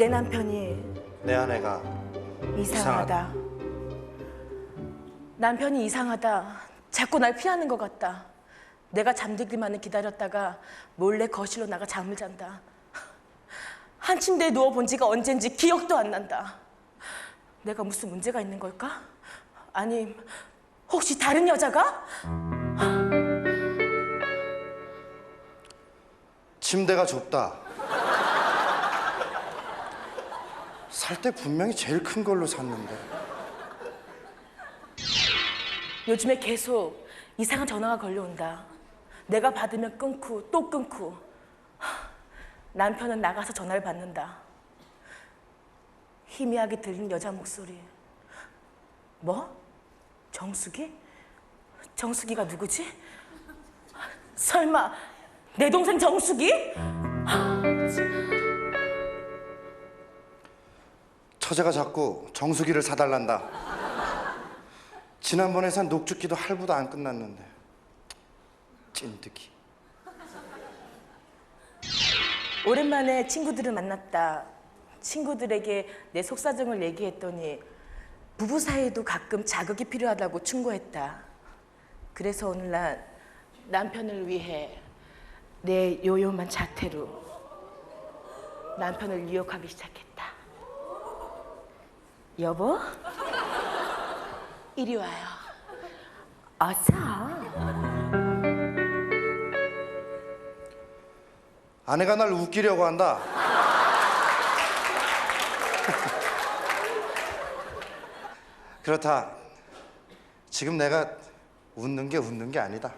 남편이 내 아내가 이상하다. 남편이 이상하다. 자꾸 날 피하는 것 같다. 내가 잠들기만을 기다렸다가 몰래 거실로 나가 잠을 잔다. 한 침대에 누워본 지가 언젠지 기억도 안 난다. 내가 무슨 문제가 있는 걸까? 아니, 혹시 다른 여자가? 침대가 좁다. 살 때 분명히 제일 큰 걸로 샀는데. 요즘에 계속 이상한 전화가 걸려온다. 내가 받으면 끊고 또 끊고. 남편은 나가서 전화를 받는다. 희미하게 들리는 여자 목소리. 뭐? 정수기? 정수기가 누구지? 설마 내 동생 정수기? 처제가 자꾸 정수기를 사달란다. 지난번에 산 녹즙기도 할부도 안 끝났는데. 찐득이. 오랜만에 친구들을 만났다. 친구들에게 내 속사정을 얘기했더니 부부 사이에도 가끔 자극이 필요하다고 충고했다. 그래서 오늘날 남편을 위해 내 요요만 자태로 남편을 유혹하기 시작했다. 여보? 이리 와요. 어서. 아내가 날 웃기려고 한다. 그렇다. 지금 내가 웃는 게 아니다.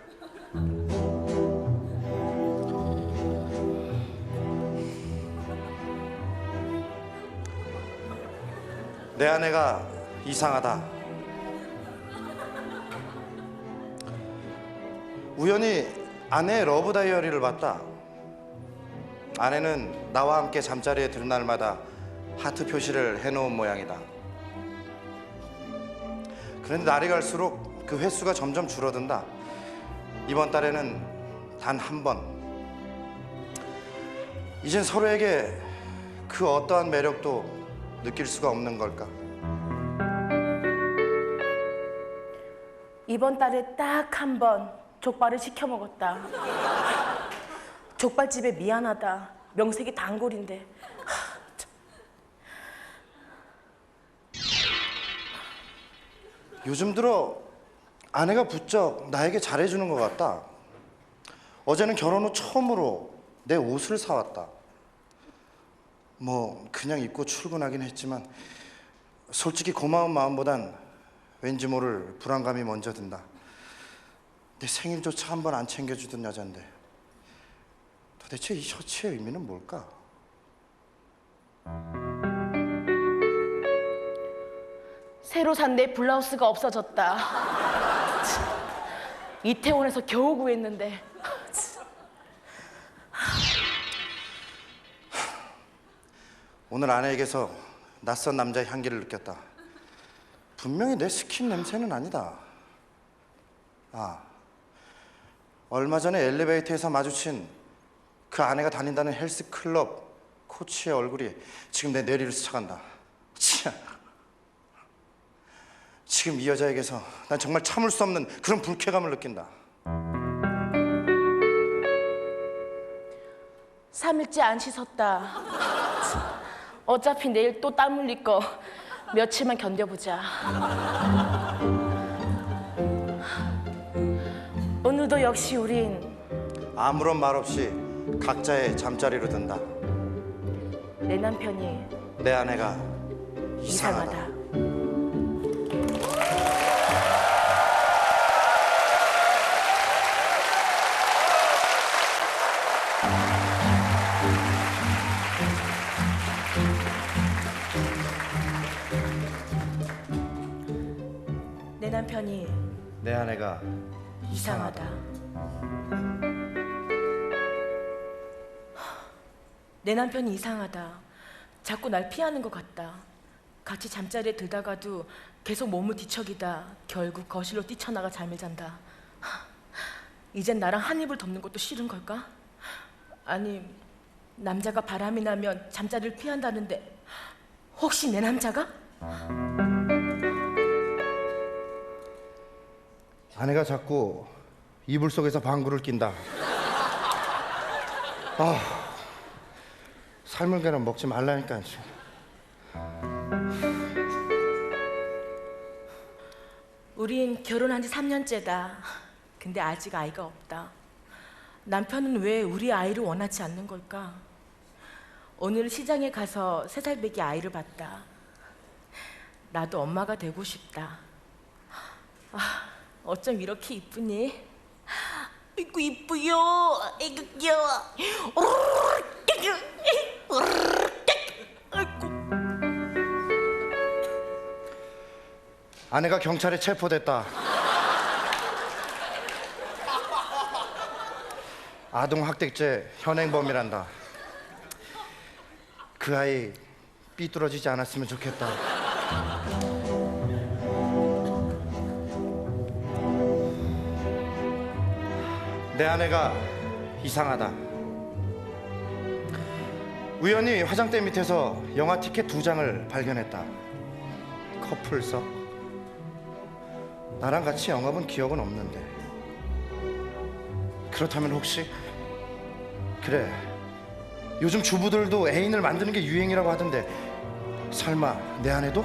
내 아내가 이상하다. 우연히 아내의 러브 다이어리를 봤다. 아내는 나와 함께 잠자리에 들 날마다 하트 표시를 해놓은 모양이다. 그런데 날이 갈수록 그 횟수가 점점 줄어든다. 이번 달에는 단 한 번. 이젠 서로에게 그 어떠한 매력도 느낄 수가 없는 걸까? 이번 달에 딱 한 번 족발을 시켜 먹었다. 족발집에 미안하다. 명색이 단골인데. 요즘 들어 아내가 부쩍 나에게 잘해주는 것 같다. 어제는 결혼 후 처음으로 내 옷을 사왔다. 뭐 그냥 입고 출근하긴 했지만 솔직히 고마운 마음보단 왠지 모를 불안감이 먼저 든다. 내 생일조차 한 번 안 챙겨주던 여잔데 도대체 이 셔츠의 의미는 뭘까? 새로 산 내 블라우스가 없어졌다. 이태원에서 겨우 구했는데. 오늘 아내에게서 낯선 남자의 향기를 느꼈다. 분명히 내 스킨 냄새는 아니다. 얼마 전에 엘리베이터에서 마주친 그 아내가 다닌다는 헬스클럽 코치의 얼굴이 지금 내 뇌리를 스쳐간다. 참. 지금 이 여자에게서 난 정말 참을 수 없는 그런 불쾌감을 느낀다. 3일째 안 씻었다. 어차피 내일 또 땀 흘릴 거 며칠만 견뎌보자. 오늘도 역시 우린 아무런 말 없이 각자의 잠자리로 든다. 내 남편이 내 아내가 이상하다. 내 남편이 내 아내가 이상하다. 내 남편이 이상하다. 자꾸 날 피하는 것 같다. 같이 잠자리에 들다가도 계속 몸을 뒤척이다 결국 거실로 뛰쳐나가 잠을 잔다. 이젠 나랑 한 입을 덮는 것도 싫은 걸까? 아니 남자가 바람이 나면 잠자리를 피한다는데 혹시 내 남자가? 아내가 자꾸 이불 속에서 방구를 낀다. 삶을 그냥 먹지 말라니까. 우린 결혼한 지 3년째다. 근데 아직 아이가 없다. 남편은 왜 우리 아이를 원하지 않는 걸까? 오늘 시장에 가서 3살배기 아이를 봤다. 나도 엄마가 되고 싶다. 어쩜 이렇게 이쁘니? 아이고 이쁘요. 아이고 귀여워. 아이고. 아내가 경찰에 체포됐다. 아동학대죄 현행범이란다. 그 아이 삐뚤어지지 않았으면 좋겠다. 내 아내가 이상하다. 우연히 화장대 밑에서 영화 티켓 2장을 발견했다. 커플석. 나랑 같이 영화 본 기억은 없는데. 그렇다면 혹시 그래, 요즘 주부들도 애인을 만드는 게 유행이라고 하던데 설마 내 아내도?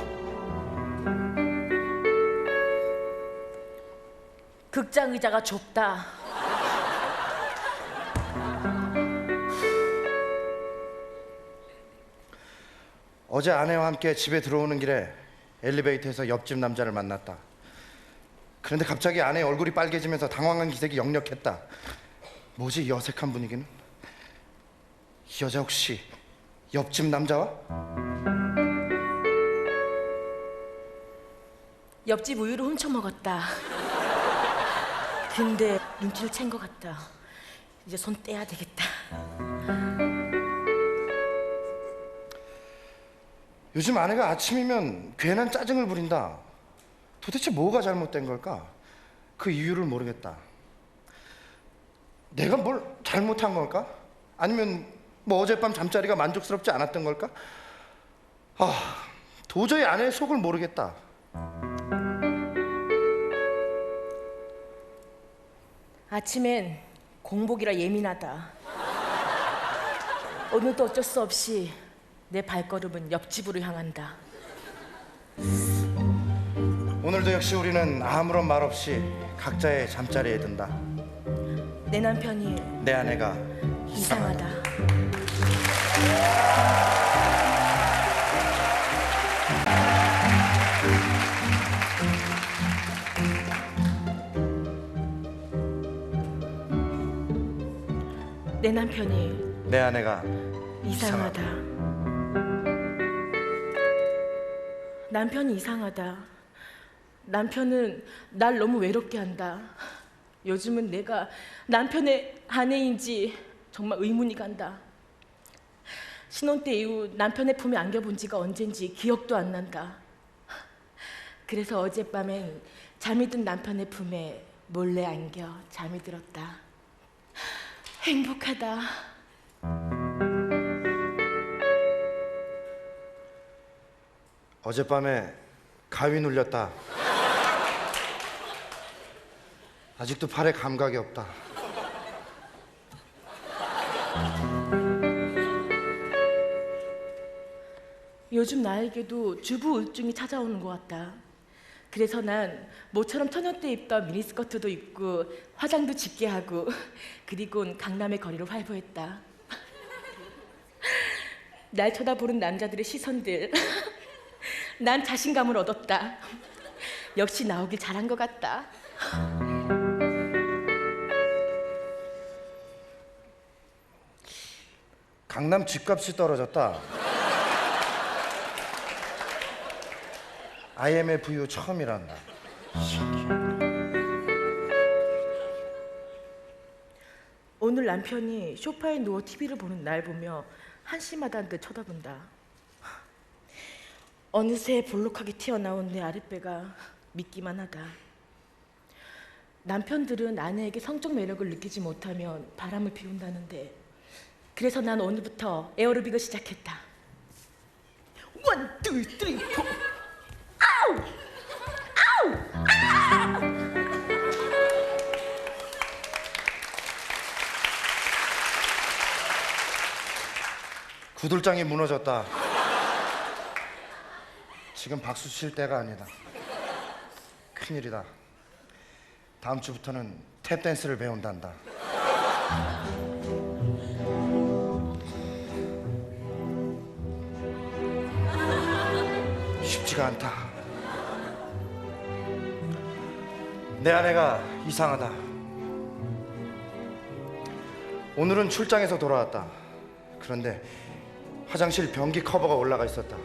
극장 의자가 좁다. 어제 아내와 함께 집에 들어오는 길에 엘리베이터에서 옆집 남자를 만났다. 그런데 갑자기 아내의 얼굴이 빨개지면서 당황한 기색이 역력했다. 뭐지 이 어색한 분위기는? 이 여자 혹시 옆집 남자와? 옆집 우유를 훔쳐 먹었다. 근데 눈치를 챈 것 같다. 이제 손 떼야 되겠다. 요즘 아내가 아침이면 괜한 짜증을 부린다. 도대체 뭐가 잘못된 걸까? 그 이유를 모르겠다. 내가 뭘 잘못한 걸까? 아니면 뭐 어젯밤 잠자리가 만족스럽지 않았던 걸까? 도저히 아내의 속을 모르겠다. 아침엔 공복이라 예민하다. 오늘도 어쩔 수 없이 내 발걸음은 옆집으로 향한다. 오늘도 역시 우리는 아무런 말 없이 각자의 잠자리에 든다. 내 남편이 내 아내가 이상하다. 내 남편이 내 아내가 이상하다. 남편이 이상하다. 남편은 날 너무 외롭게 한다. 요즘은 내가 남편의 아내인지 정말 의문이 간다. 신혼 때 이후 남편의 품에 안겨본 지가 언젠지 기억도 안 난다. 그래서 어젯밤엔 잠이 든 남편의 품에 몰래 안겨 잠이 들었다. 행복하다. 어젯밤에 가위 눌렸다. 아직도 팔에 감각이 없다. 요즘 나에게도 주부 우울증이 찾아오는 것 같다. 그래서 난 모처럼 처녀 때 입던 미니스커트도 입고 화장도 짙게 하고 그리곤 강남의 거리를 활보했다. 날 쳐다보는 남자들의 시선들 난 자신감을 얻었다. 역시 나오길 잘한 것 같다. 강남 집값이 떨어졌다. IMF 이후 처음이란다. 오늘 남편이 소파에 누워 TV를 보는 날 보며 한심하다는 듯 쳐다본다. 어느새 볼록하게 튀어나온 내 아랫배가 믿기만 하다. 남편들은 아내에게 성적 매력을 느끼지 못하면 바람을 피운다는데 그래서 난 오늘부터 에어로빅을 시작했다. 원, 투, 쓰리, 포. 아우! 구들장이 무너졌다. 지금 박수 칠 때가 아니다. 큰일이다. 다음 주부터는 탭 댄스를 배운단다. 쉽지가 않다. 내 아내가 이상하다. 오늘은 출장에서 돌아왔다. 그런데 화장실 변기 커버가 올라가 있었다.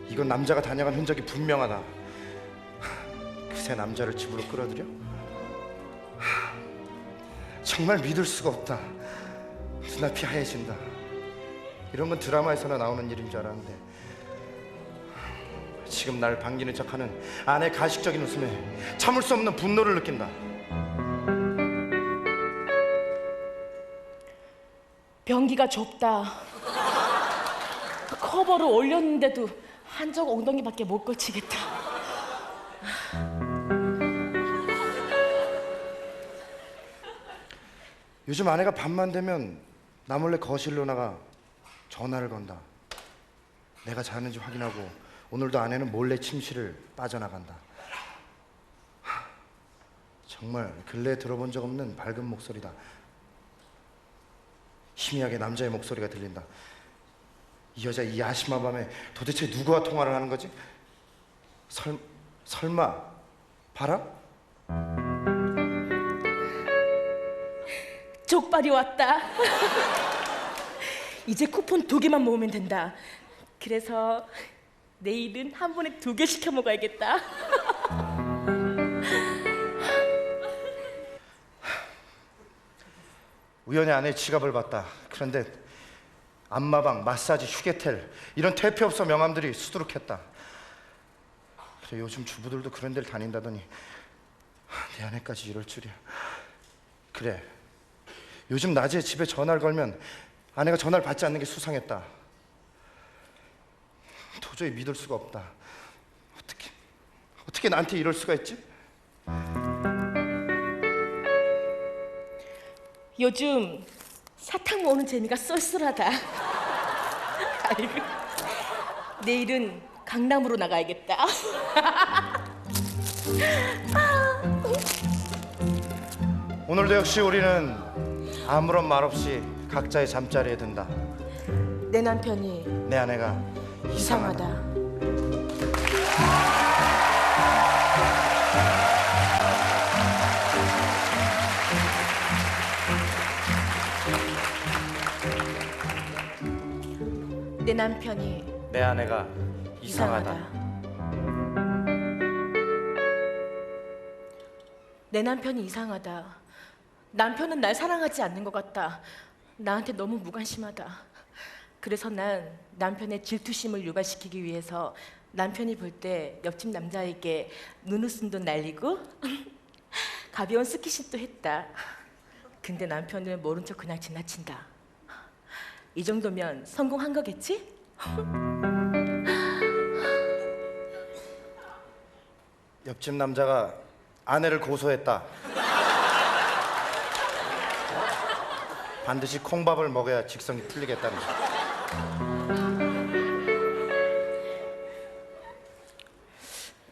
이건 남자가 다녀간 흔적이 분명하다. 그새 남자를 집으로 끌어들여? 정말 믿을 수가 없다. 눈앞이 하얘진다. 이런 건 드라마에서나 나오는 일인 줄 알았는데 지금 날 반기는 척하는 아내의 가식적인 웃음에 참을 수 없는 분노를 느낀다. 변기가 좁다. 커버를 올렸는데도 한쪽 엉덩이밖에 못 걸치겠다. 요즘 아내가 밤만 되면 나 몰래 거실로 나가 전화를 건다. 내가 자는지 확인하고 오늘도 아내는 몰래 침실을 빠져나간다. 정말 근래에 들어본 적 없는 밝은 목소리다. 희미하게 남자의 목소리가 들린다. 이 여자 이 야심한 밤에 도대체 누구와 통화를 하는 거지? 설마 바람? 족발이 왔다. 이제 쿠폰 2개만 모으면 된다. 그래서 내일은 한 번에 2개 시켜 먹어야겠다. 우연히 아내의 지갑을 봤다. 그런데 안마방, 마사지, 휴게텔 이런 퇴폐업소 명함들이 수두룩했다. 그래, 요즘 주부들도 그런 데를 다닌다더니 내 아내까지 이럴 줄이야. 그래, 요즘 낮에 집에 전화를 걸면 아내가 전화를 받지 않는 게 수상했다. 도저히 믿을 수가 없다. 어떻게 나한테 이럴 수가 있지? 요즘 사탕 모으는 재미가 쏠쏠하다. 아이고, 내일은 강남으로 나가야겠다. 오늘도 역시 우리는 아무런 말 없이 각자의 잠자리에 든다. 내 남편이 내 아내가 이상하다. 내 남편이 내 아내가 이상하다. 내 남편이 이상하다. 남편은 날 사랑하지 않는 것 같다. 나한테 너무 무관심하다. 그래서 난 남편의 질투심을 유발시키기 위해서 남편이 볼 때 옆집 남자에게 눈웃음도 날리고 가벼운 스킨십도 했다. 근데 남편은 모른 척 그냥 지나친다. 이 정도면 성공한 거겠지? 옆집 남자가 아내를 고소했다. 반드시 콩밥을 먹여야 직성이 풀리겠다는 거.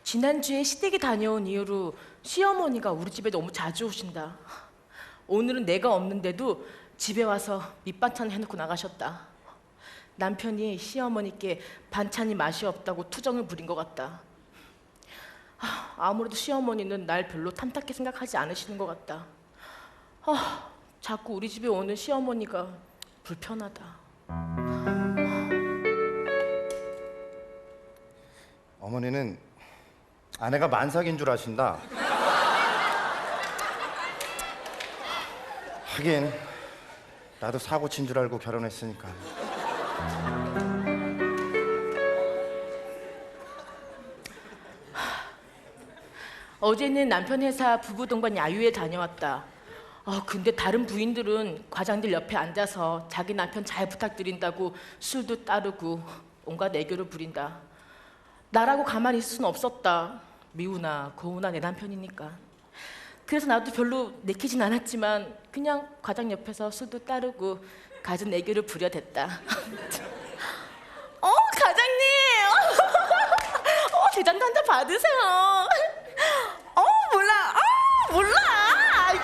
지난주에 시댁에 다녀온 이후로 시어머니가 우리 집에 너무 자주 오신다. 오늘은 내가 없는데도 집에 와서 밑반찬 해놓고 나가셨다. 남편이 시어머니께 반찬이 맛이 없다고 투정을 부린 것 같다. 아무래도 시어머니는 날 별로 탐탁히 생각하지 않으시는 것 같다. 자꾸 우리 집에 오는 시어머니가 불편하다. 어머니는 아내가 만삭인 줄 아신다. 하긴 나도 사고 친 줄 알고 결혼했으니까. 어제는 남편 회사 부부 동반 야유회 다녀왔다. 근데 다른 부인들은 과장들 옆에 앉아서 자기 남편 잘 부탁드린다고 술도 따르고 온갖 애교를 부린다. 나라고 가만히 있을 수는 없었다. 미우나 고우나 내 남편이니까. 그래서 나도 별로 내키진 않았지만 그냥 과장 옆에서 술도 따르고 갖은 애교를 부려댔다. 과장님! 대장 단자 받으세요. 몰라. 몰라. 아이고.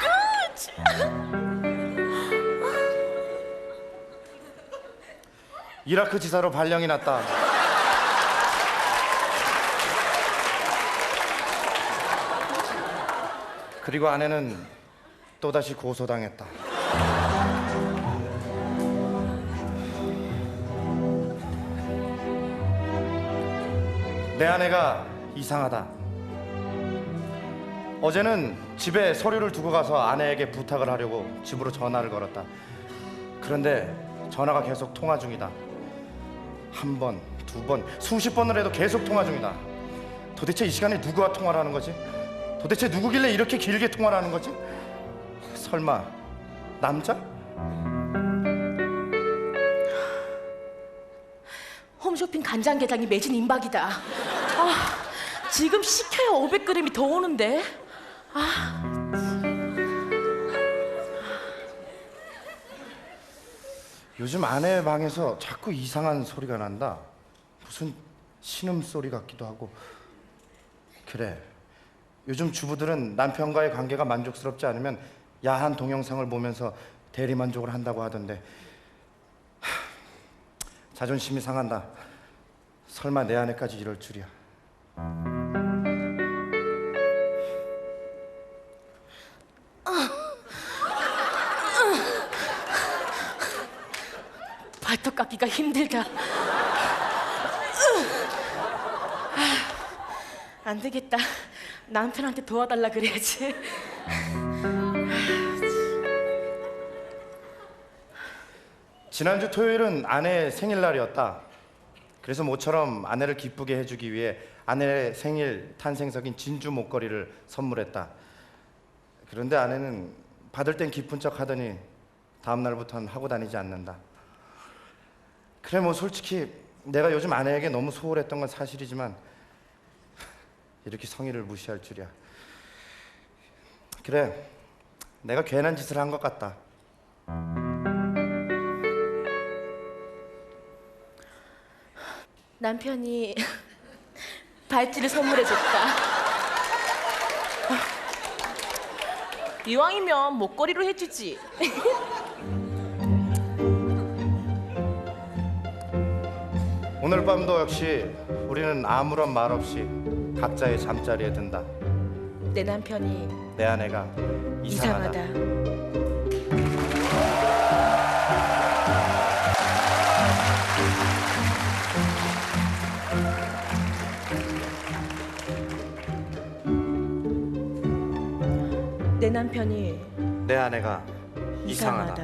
이라크 지사로 발령이 났다. 그리고 아내는 또다시 고소당했다. 내 아내가 이상하다. 어제는 집에 서류를 두고 가서 아내에게 부탁을 하려고 집으로 전화를 걸었다. 그런데 전화가 계속 통화 중이다. 한 번, 두 번, 수십 번을 해도 계속 통화 중이다. 도대체 이 시간에 누구와 통화를 하는 거지? 도대체 누구길래 이렇게 길게 통화를 하는 거지? 설마 남자? 홈쇼핑 간장게장이 매진 임박이다. 지금 시켜야 500g이 더 오는데. 요즘 아내 방에서 자꾸 이상한 소리가 난다. 무슨 신음소리 같기도 하고. 그래, 요즘 주부들은 남편과의 관계가 만족스럽지 않으면 야한 동영상을 보면서 대리만족을 한다고 하던데, 자존심이 상한다. 설마 내 아내까지 이럴 줄이야. 발톱 깎기가 힘들다. 안 되겠다. 남편한테 도와달라 그래야지. 지난주 토요일은 아내의 생일날이었다. 그래서 모처럼 아내를 기쁘게 해주기 위해 아내의 생일 탄생석인 진주 목걸이를 선물했다. 그런데 아내는 받을 땐 기쁜 척 하더니 다음 날부터는 하고 다니지 않는다. 그래, 뭐 솔직히 내가 요즘 아내에게 너무 소홀했던 건 사실이지만 이렇게 성의를 무시할 줄이야. 그래, 내가 괜한 짓을 한 것 같다. 남편이 발찌를 선물해줬다. 이왕이면 목걸이로 해주지. 오늘 밤도 역시 우리는 아무런 말 없이 각자의 잠자리에 든다. 내 남편이 내 아내가 이상하다. 내 남편이 내 아내가 이상하다.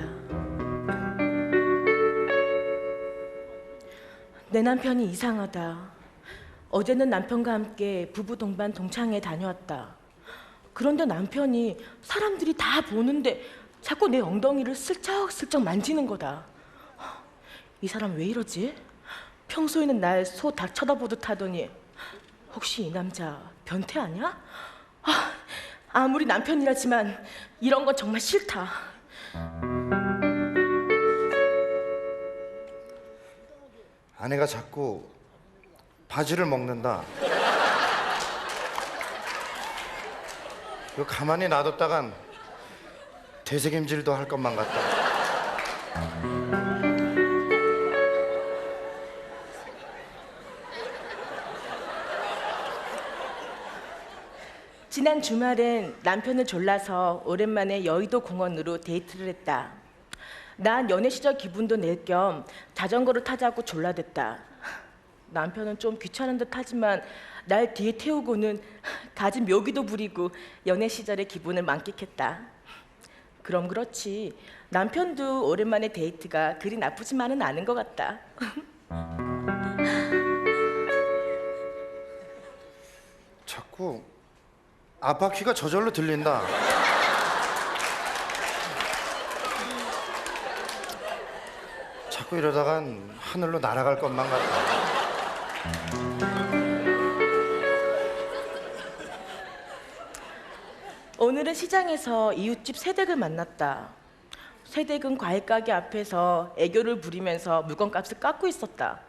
내 남편이 이상하다. 어제는 남편과 함께 부부 동반 동창회 다녀왔다. 그런데 남편이 사람들이 다 보는데 자꾸 내 엉덩이를 슬쩍슬쩍 만지는 거다. 이 사람 왜 이러지? 평소에는 날 소 닭 쳐다보듯 하더니 혹시 이 남자 변태 아니야? 아무리 남편이라지만 이런 건 정말 싫다. 아내가 자꾸 바지를 먹는다. 이거 가만히 놔뒀다간 되새김질도 할 것만 같다. 지난 주말엔 남편을 졸라서 오랜만에 여의도 공원으로 데이트를 했다. 난 연애 시절 기분도 낼 겸 자전거를 타자고 졸라댔다. 남편은 좀 귀찮은 듯 하지만 날 뒤에 태우고는 가진 묘기도 부리고 연애 시절의 기분을 만끽했다. 그럼 그렇지, 남편도 오랜만에 데이트가 그리 나쁘지만은 않은 것 같다. 자꾸 앞바퀴가 저절로 들린다. 자꾸 이러다간 하늘로 날아갈 것만 같아. 오늘은 시장에서 이웃집 새댁을 만났다. 새댁은 과일 가게 앞에서 애교를 부리면서 물건값을 깎고 있었다.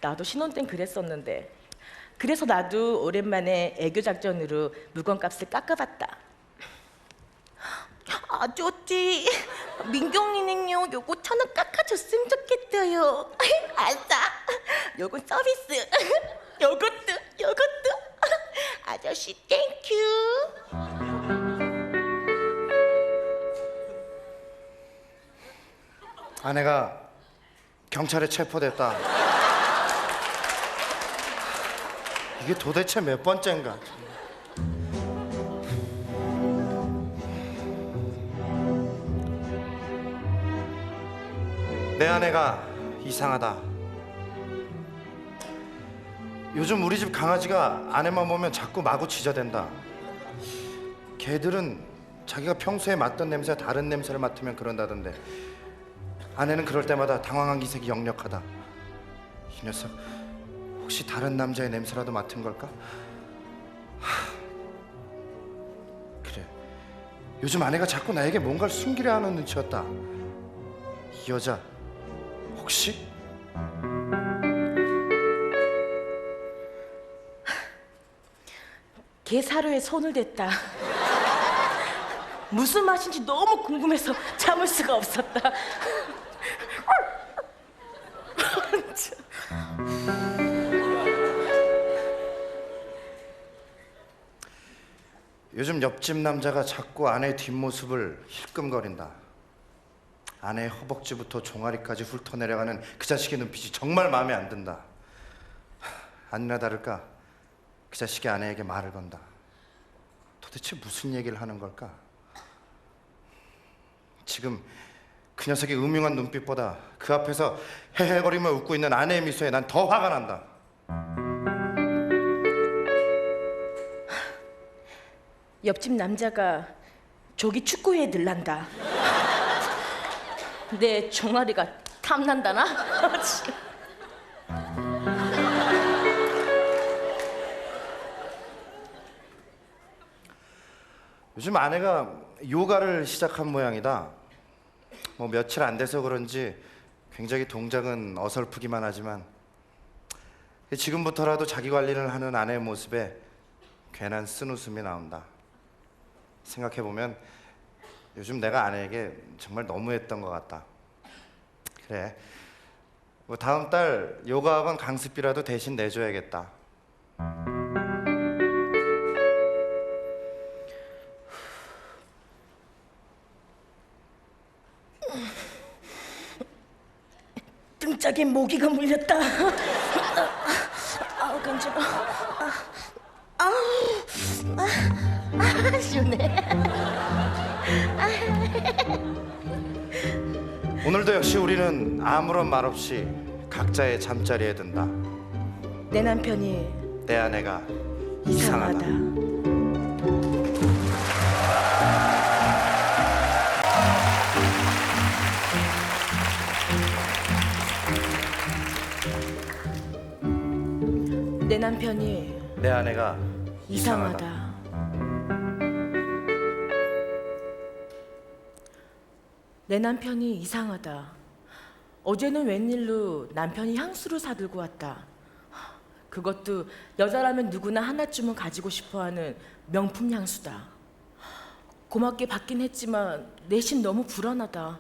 나도 신혼 땐 그랬었는데, 그래서 나도 오랜만에 애교 작전으로 물건값을 깎아봤다. 아저씨, 민경이는요 요거 1,000원 깎아줬으면 좋겠어요. 아싸, 요건 서비스. 요것도 아저씨 땡큐. 아내가 경찰에 체포됐다. 이게 도대체 몇 번째인가? 내 아내가 이상하다. 요즘 우리 집 강아지가 아내만 보면 자꾸 마구 짖어댄다. 개들은 자기가 평소에 맡던 냄새 다른 냄새를 맡으면 그런다던데, 아내는 그럴 때마다 당황한 기색이 역력하다. 이 녀석 혹시 다른 남자의 냄새라도 맡은 걸까? 그래, 요즘 아내가 자꾸 나에게 뭔가를 숨기려 하는 눈치였다. 이 여자 혹시? 개 사료에 손을 댔다. 무슨 맛인지 너무 궁금해서 참을 수가 없었다. 요즘 옆집 남자가 자꾸 아내의 뒷모습을 힐끔거린다. 아내의 허벅지부터 종아리까지 훑어내려가는 그 자식의 눈빛이 정말 마음에 안 든다. 아니나 다를까 그 자식이 아내에게 말을 건다. 도대체 무슨 얘기를 하는 걸까? 지금 그 녀석의 음흉한 눈빛보다 그 앞에서 헤헤거리며 웃고 있는 아내의 미소에 난 더 화가 난다. 옆집 남자가 조기 축구회에 들란다. 내 종아리가 탐난다나? 요즘 아내가 요가를 시작한 모양이다. 뭐 며칠 안 돼서 그런지 굉장히 동작은 어설프기만 하지만 지금부터라도 자기 관리를 하는 아내의 모습에 괜한 쓴웃음이 나온다. 생각해보면 요즘 내가 아내에게 정말 너무했던 것 같다. 그래, 뭐 다음 달 요가 학원 강습비라도 대신 내줘야겠다. 등짝에 모기가 물렸다. 아우 간지러. 시원해. 오늘도 역시 우리는 아무런 말 없이 각자의 잠자리에 든다. 내 남편이 내 아내가 이상하다. 내 남편이 내 아내가 이상하다. 내 남편이 이상하다. 어제는 웬일로 남편이 향수를 사들고 왔다. 그것도 여자라면 누구나 하나쯤은 가지고 싶어하는 명품 향수다. 고맙게 받긴 했지만 내심 너무 불안하다.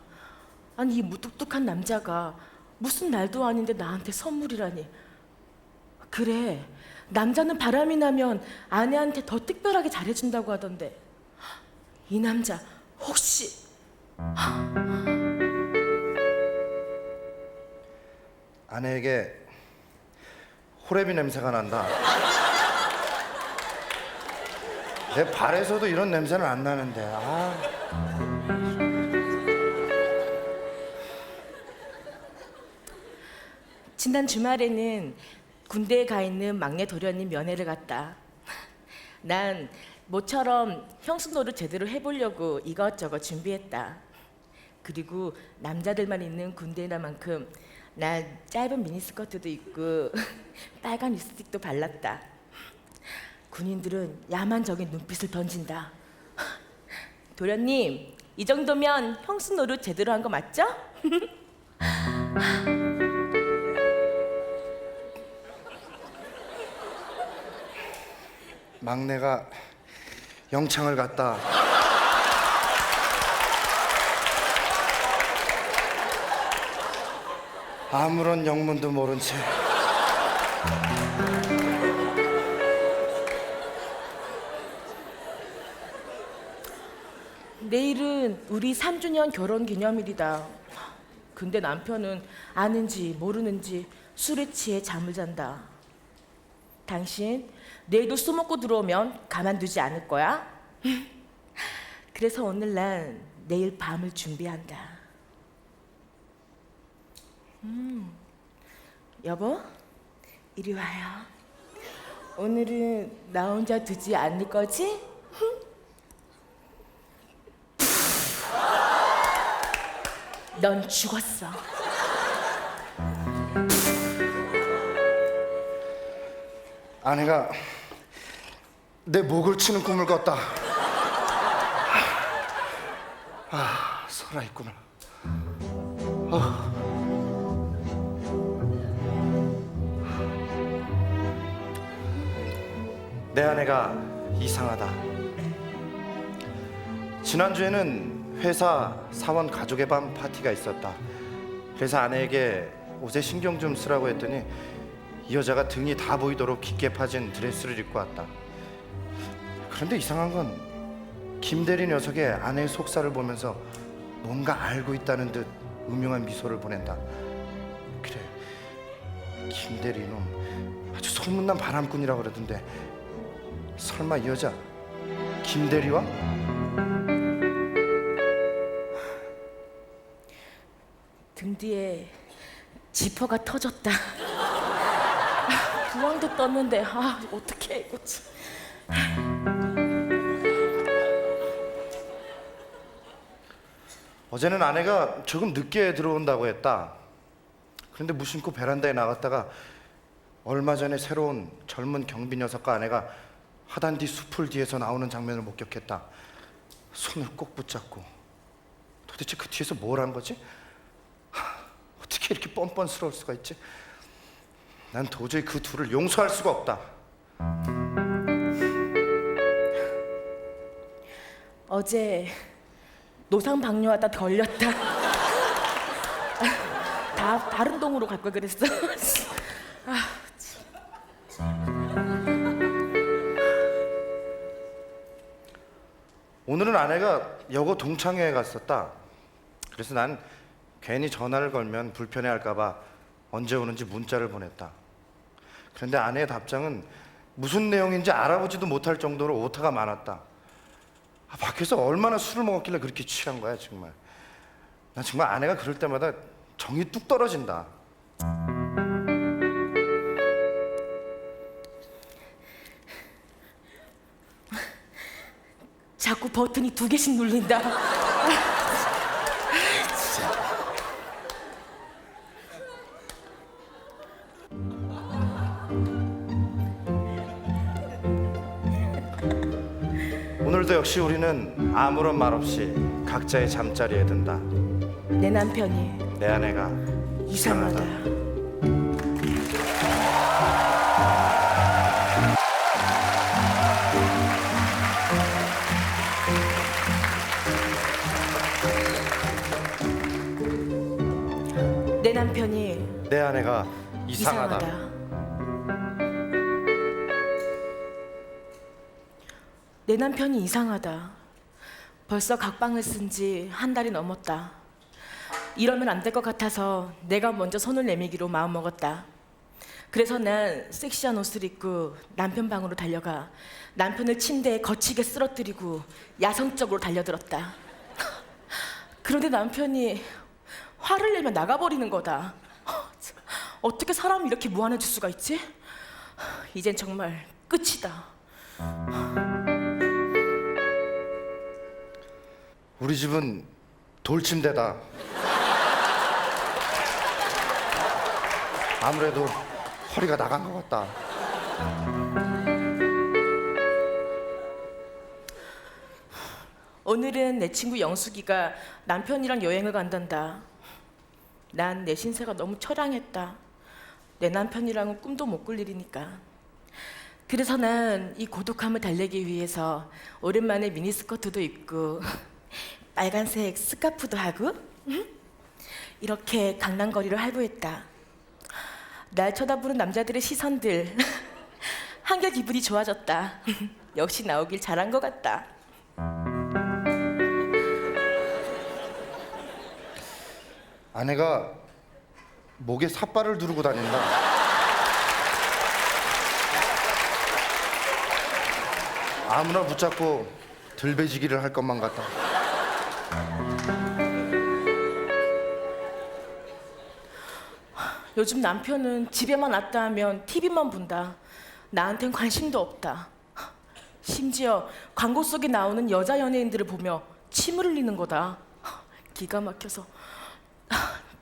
아니 이 무뚝뚝한 남자가 무슨 날도 아닌데 나한테 선물이라니. 그래, 남자는 바람이 나면 아내한테 더 특별하게 잘해준다고 하던데 이 남자 혹시 아내에게 호레비 냄새가 난다. 내 발에서도 이런 냄새는 안 나는데. 지난 주말에는 군대에 가 있는 막내 도련님 면회를 갔다. 난 모처럼 형수 노릇 제대로 해보려고 이것저것 준비했다. 그리고 남자들만 입는 군대나만큼 나 짧은 미니스커트도 입고 빨간 립스틱도 발랐다. 군인들은 야만적인 눈빛을 던진다. 도련님, 이 정도면 형수 노릇 제대로 한 거 맞죠? 막내가 영창을 갔다. 아무런 영문도 모른 채 내일은 우리 3주년 결혼 기념일이다. 근데 남편은 아는지 모르는지 술에 취해 잠을 잔다. 당신 내일도 술 먹고 들어오면 가만두지 않을 거야? 그래서 오늘 난 내일 밤을 준비한다. 여보, 이리 와요. 오늘은 나 혼자 두지 않을 거지? 넌 죽었어. 아내가 내 목을 치는 꿈을 꿨다. 살아있구나. 내 아내가 이상하다. 지난주에는 회사 사원 가족의 밤 파티가 있었다. 그래서 아내에게 옷에 신경 좀 쓰라고 했더니 이 여자가 등이 다 보이도록 깊게 파진 드레스를 입고 왔다. 그런데 이상한 건 김대리 녀석의 아내의 속살을 보면서 뭔가 알고 있다는 듯 음흉한 미소를 보낸다. 그래, 김대리 놈 아주 소문난 바람꾼이라고 그러던데 설마 이 여자 김대리와? 등 뒤에 지퍼가 터졌다. 부항도 떴는데 어떡해 이거 참. 어제는 아내가 조금 늦게 들어온다고 했다. 그런데 무심코 베란다에 나갔다가 얼마 전에 새로운 젊은 경비 녀석과 아내가 하단 뒤 숲을 뒤에서 나오는 장면을 목격했다. 손을 꼭 붙잡고 도대체 그 뒤에서 뭘 한 거지? 어떻게 이렇게 뻔뻔스러울 수가 있지? 난 도저히 그 둘을 용서할 수가 없다. 어제 노상방뇨하다 걸렸다. 다른 동으로 갈 걸 그랬어. 오늘은 아내가 여고 동창회에 갔었다. 그래서 난 괜히 전화를 걸면 불편해할까 봐 언제 오는지 문자를 보냈다. 그런데 아내의 답장은 무슨 내용인지 알아보지도 못할 정도로 오타가 많았다. 밖에서 얼마나 술을 먹었길래 그렇게 취한 거야 정말. 난 정말 아내가 그럴 때마다 정이 뚝 떨어진다. 자꾸 버튼이 2개씩 눌린다. 오늘도 역시 우리는 아무런 말 없이 각자의 잠자리에 든다. 내 남편이 내 아내가 이상하다. 내 남편이 내 아내가 이상하다. 내 남편이 이상하다. 벌써 각방을 쓴 지 한 달이 넘었다. 이러면 안 될 것 같아서 내가 먼저 손을 내밀기로 마음먹었다. 그래서 난 섹시한 옷을 입고 남편 방으로 달려가 남편을 침대에 거치게 쓰러뜨리고 야성적으로 달려들었다. 그런데 남편이 화를 내며 나가버리는 거다. 어떻게 사람이 이렇게 무한해질 수가 있지? 이젠 정말 끝이다. 우리 집은 돌침대다. 아무래도 허리가 나간 것 같다. 오늘은 내 친구 영숙이가 남편이랑 여행을 간단다. 난 내 신세가 너무 처량했다. 내 남편이랑은 꿈도 못 꿀 일이니까. 그래서 난 이 고독함을 달래기 위해서 오랜만에 미니스커트도 입고 빨간색 스카프도 하고 이렇게 강남거리를 활보했다. 날 쳐다보는 남자들의 시선들 한결 기분이 좋아졌다. 역시 나오길 잘한 것 같다. 아내가 목에 삿발을 두르고 다닌다. 아무나 붙잡고 들배지기를 할 것만 같다. 요즘 남편은 집에만 왔다 하면 TV만 본다. 나한텐 관심도 없다. 심지어 광고 속에 나오는 여자 연예인들을 보며 침을 흘리는 거다. 기가 막혀서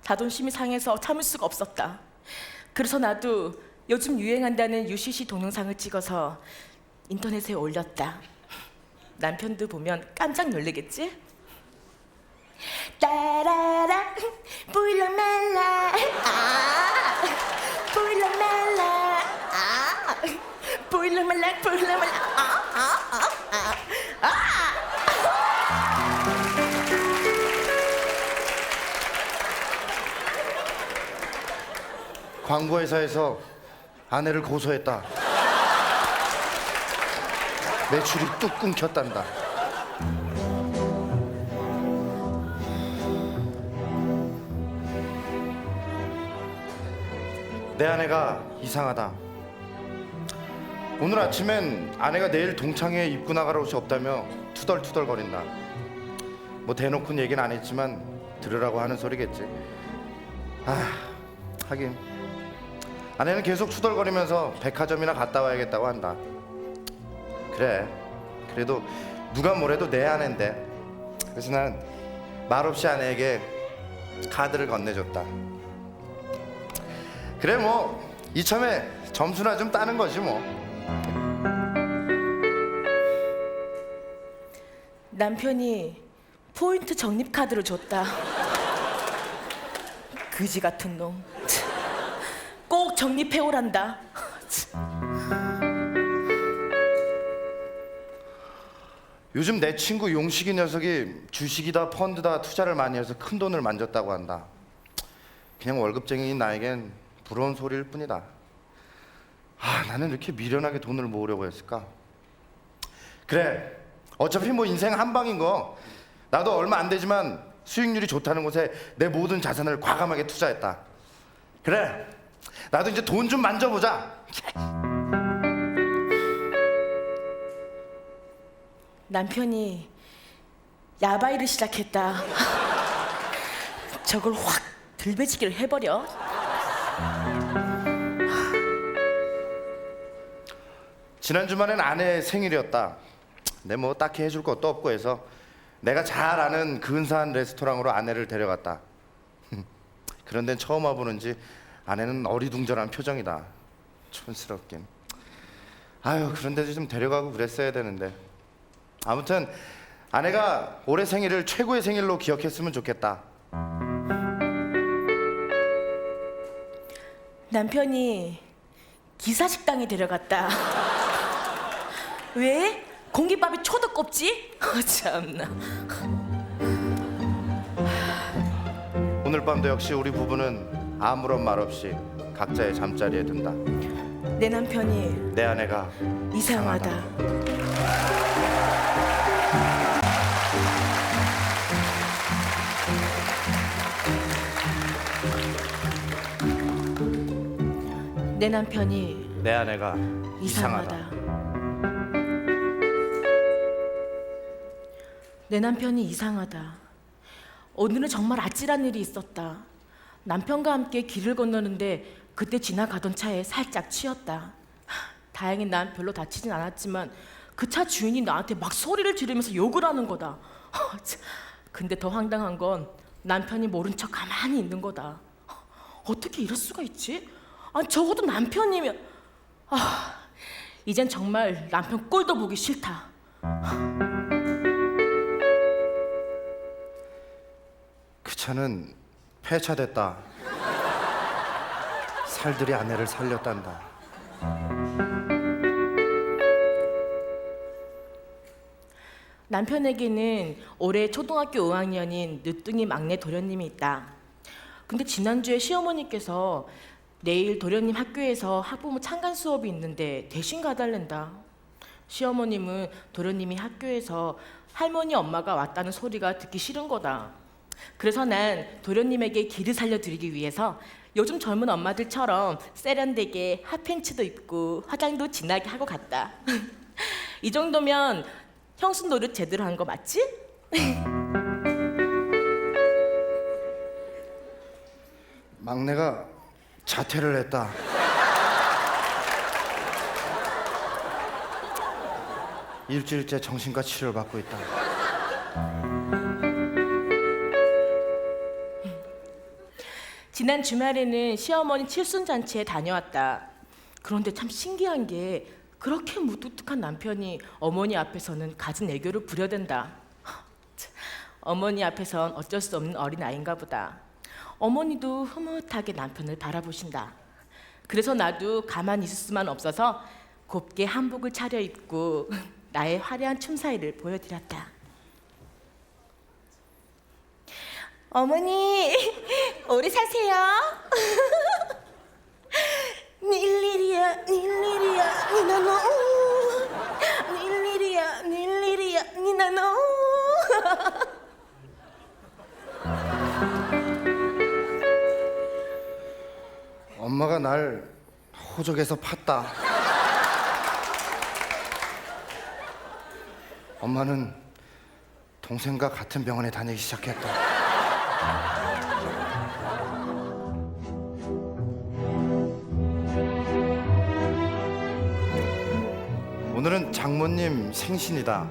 자존심이 상해서 참을 수가 없었다. 그래서 나도 요즘 유행한다는 UCC 동영상을 찍어서 인터넷에 올렸다. 남편도 보면 깜짝 놀라겠지? 따라라 보일러 말라 보일러 말라 보일러 말라 보일러 말라 광고회사에서 아내를 고소했다. 매출이 뚝 끊겼단다. 내 아내가 이상하다. 오늘 아침엔 아내가 내일 동창회에 입고 나갈 옷이 없다며 투덜투덜거린다. 뭐 대놓고는 얘기는 안 했지만 들으라고 하는 소리겠지. 하긴 아내는 계속 투덜거리면서 백화점이나 갔다 와야겠다고 한다. 그래, 그래도 누가 뭐래도 내 아내인데. 그래서 난 말없이 아내에게 카드를 건네줬다. 그래, 뭐 이참에 점수나 좀 따는 거지 뭐. 남편이 포인트 적립 카드를 줬다. 그지 같은 놈. 꼭 적립해 오란다. 요즘 내 친구 용식이 녀석이 주식이다 펀드다 투자를 많이 해서 큰 돈을 만졌다고 한다. 그냥 월급쟁이인 나에겐 부러운 소리일 뿐이다. 나는 이렇게 미련하게 돈을 모으려고 했을까? 그래, 어차피 뭐 인생 한 방인 거. 나도 얼마 안 되지만 수익률이 좋다는 곳에 내 모든 자산을 과감하게 투자했다. 그래, 나도 이제 돈 좀 만져보자. 남편이 야바이를 시작했다. 저걸 확 들배지기를 해버려. 지난 주말엔 아내 생일이었다. 내 뭐 딱히 해줄 것도 없고 해서 내가 잘 아는 근사한 레스토랑으로 아내를 데려갔다. 그런데 처음 와보는지 아내는 어리둥절한 표정이다. 촌스럽긴. 그런데 좀 데려가고 그랬어야 되는데. 아무튼 아내가 올해 생일을 최고의 생일로 기억했으면 좋겠다. 남편이 기사식당에 데려갔다. 왜? 공깃밥이 초도 꼽지? 참나. 오늘 밤도 역시 우리 부부는 아무런 말 없이 각자의 잠자리에 든다. 내 남편이 내 아내가 이상하다. 내 남편이 내 아내가 이상하다. 내 남편이 이상하다. 오늘은 정말 아찔한 일이 있었다. 남편과 함께 길을 건너는데 그때 지나가던 차에 살짝 치였다. 다행히 난 별로 다치진 않았지만 그 차 주인이 나한테 막 소리를 지르면서 욕을 하는 거다. 근데 더 황당한 건 남편이 모른 척 가만히 있는 거다. 어떻게 이럴 수가 있지? 아니 적어도 남편이면 이젠 정말 남편 꼴도 보기 싫다. 그 차는 폐차됐다. 살들이 아내를 살렸단다. 남편에게는 올해 초등학교 5학년인 늦둥이 막내 도련님이 있다. 근데 지난주에 시어머니께서 내일 도련님 학교에서 학부모 참관 수업이 있는데 대신 가달랜다. 시어머님은 도련님이 학교에서 할머니 엄마가 왔다는 소리가 듣기 싫은 거다. 그래서 난 도련님에게 기를 살려드리기 위해서 요즘 젊은 엄마들처럼 세련되게 핫팬츠도 입고 화장도 진하게 하고 갔다. 이 정도면 형수 노릇 제대로 한 거 맞지? 막내가 자퇴를 했다. 일주일째 정신과 치료를 받고 있다. 지난 주말에는 시어머니 칠순잔치에 다녀왔다. 그런데 참 신기한 게 그렇게 무뚝뚝한 남편이 어머니 앞에서는 가진 애교를 부려댄다. 어머니 앞에선 어쩔 수 없는 어린아이인가 보다. 어머니도 흐뭇하게 남편을 바라보신다. 그래서 나도 가만히 있을 수만 없어서 곱게 한복을 차려입고 나의 화려한 춤사위를 보여드렸다. 어머니, 오래 사세요. 닐리리야, 닐리리야, 니나노. 닐리리야, 닐리리야, 니나노. 엄마가 날 호적에서 팠다. 엄마는 동생과 같은 병원에 다니기 시작했다. 오늘은 장모님 생신이다.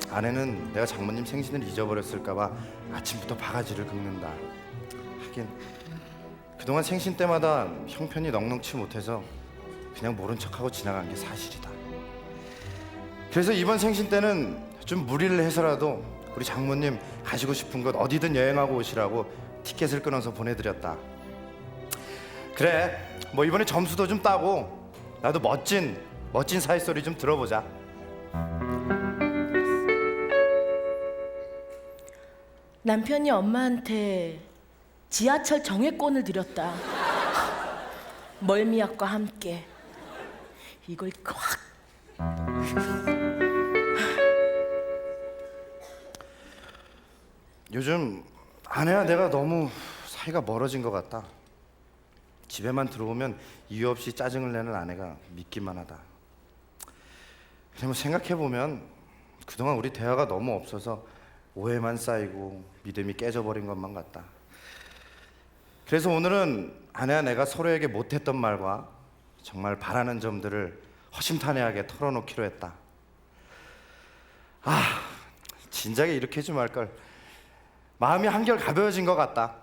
아내는 내가 장모님 생신을 잊어버렸을까봐 아침부터 바가지를 긁는다. 하긴 그동안 생신 때마다 형편이 넉넉치 못해서 그냥 모른 척하고 지나간 게 사실이다. 그래서 이번 생신 때는 좀 무리를 해서라도 우리 장모님 가시고 싶은 곳 어디든 여행하고 오시라고 티켓을 끊어서 보내드렸다. 그래, 뭐 이번에 점수도 좀 따고 나도 멋진 사회소리 좀 들어보자. 남편이 엄마한테 지하철 정회권을 드렸다. 멀미약과 함께 이걸 확. 요즘 아내와 내가 너무 사이가 멀어진 것 같다. 집에만 들어오면 이유 없이 짜증을 내는 아내가 믿기만 하다. 근데 뭐 생각해보면 그동안 우리 대화가 너무 없어서 오해만 쌓이고 믿음이 깨져버린 것만 같다. 그래서 오늘은 아내와 내가 서로에게 못했던 말과 정말 바라는 점들을 허심탄회하게 털어놓기로 했다. 진작에 이렇게 좀 할걸. 마음이 한결 가벼워진 것 같다.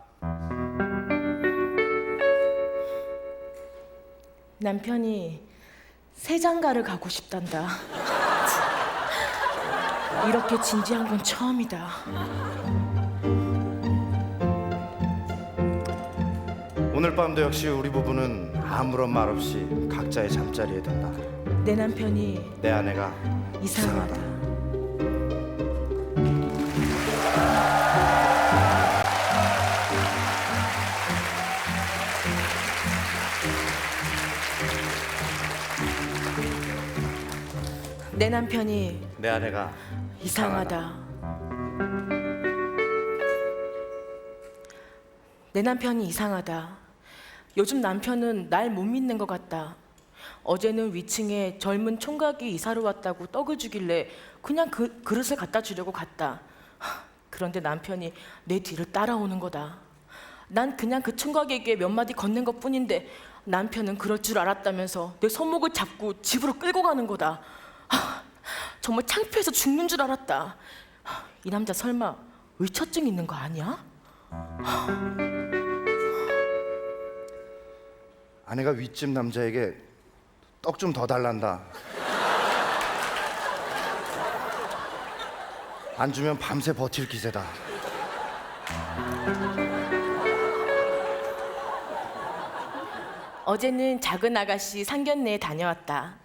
남편이 세장가를 가고 싶단다. 이렇게 진지한 건 처음이다. 오늘 밤도 역시 우리 부부는 아무런 말 없이 각자의 잠자리에 든다. 내 남편이 내 아내가 이상하다. 내 남편이 내 아내가 이상하다. 내 남편이 이상하다. 요즘 남편은 날 못 믿는 것 같다. 어제는 위층에 젊은 총각이 이사를 왔다고 떡을 주길래 그냥 그릇을 갖다 주려고 갔다. 그런데 남편이 내 뒤를 따라오는 거다. 난 그냥 그 총각에게 몇 마디 건넨 것뿐인데 남편은 그럴 줄 알았다면서 내 손목을 잡고 집으로 끌고 가는 거다. 정말 창피해서 죽는 줄 알았다. 이 남자 설마 의처증 있는 거 아니야? 아내가 윗집 남자에게 떡 좀 더 달란다. 안 주면 밤새 버틸 기세다. 어제는 작은 아가씨 상견례에 다녀왔다.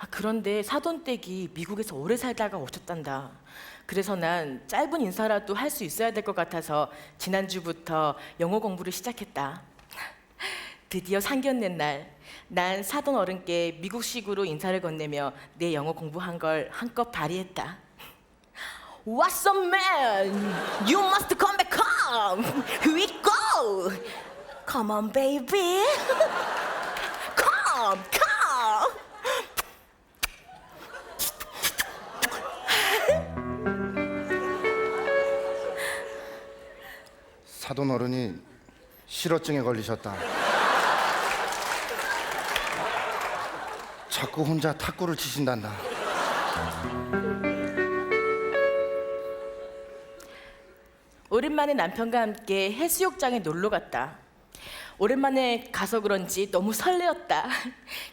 그런데 사돈댁이 미국에서 오래 살다가 오셨단다. 그래서 난 짧은 인사라도 할 수 있어야 될 것 같아서 지난주부터 영어 공부를 시작했다. 드디어 상견례 날, 난 사돈 어른께 미국식으로 인사를 건네며 내 영어 공부한 걸 한껏 발휘했다. What's up, man? You must come back home. Here we go. Come on, baby. Come, come. 사돈 어른이 실어증에 걸리셨다. 자꾸 혼자 탁구를 치신단다. 오랜만에 남편과 함께 해수욕장에 놀러 갔다. 오랜만에 가서 그런지 너무 설레었다.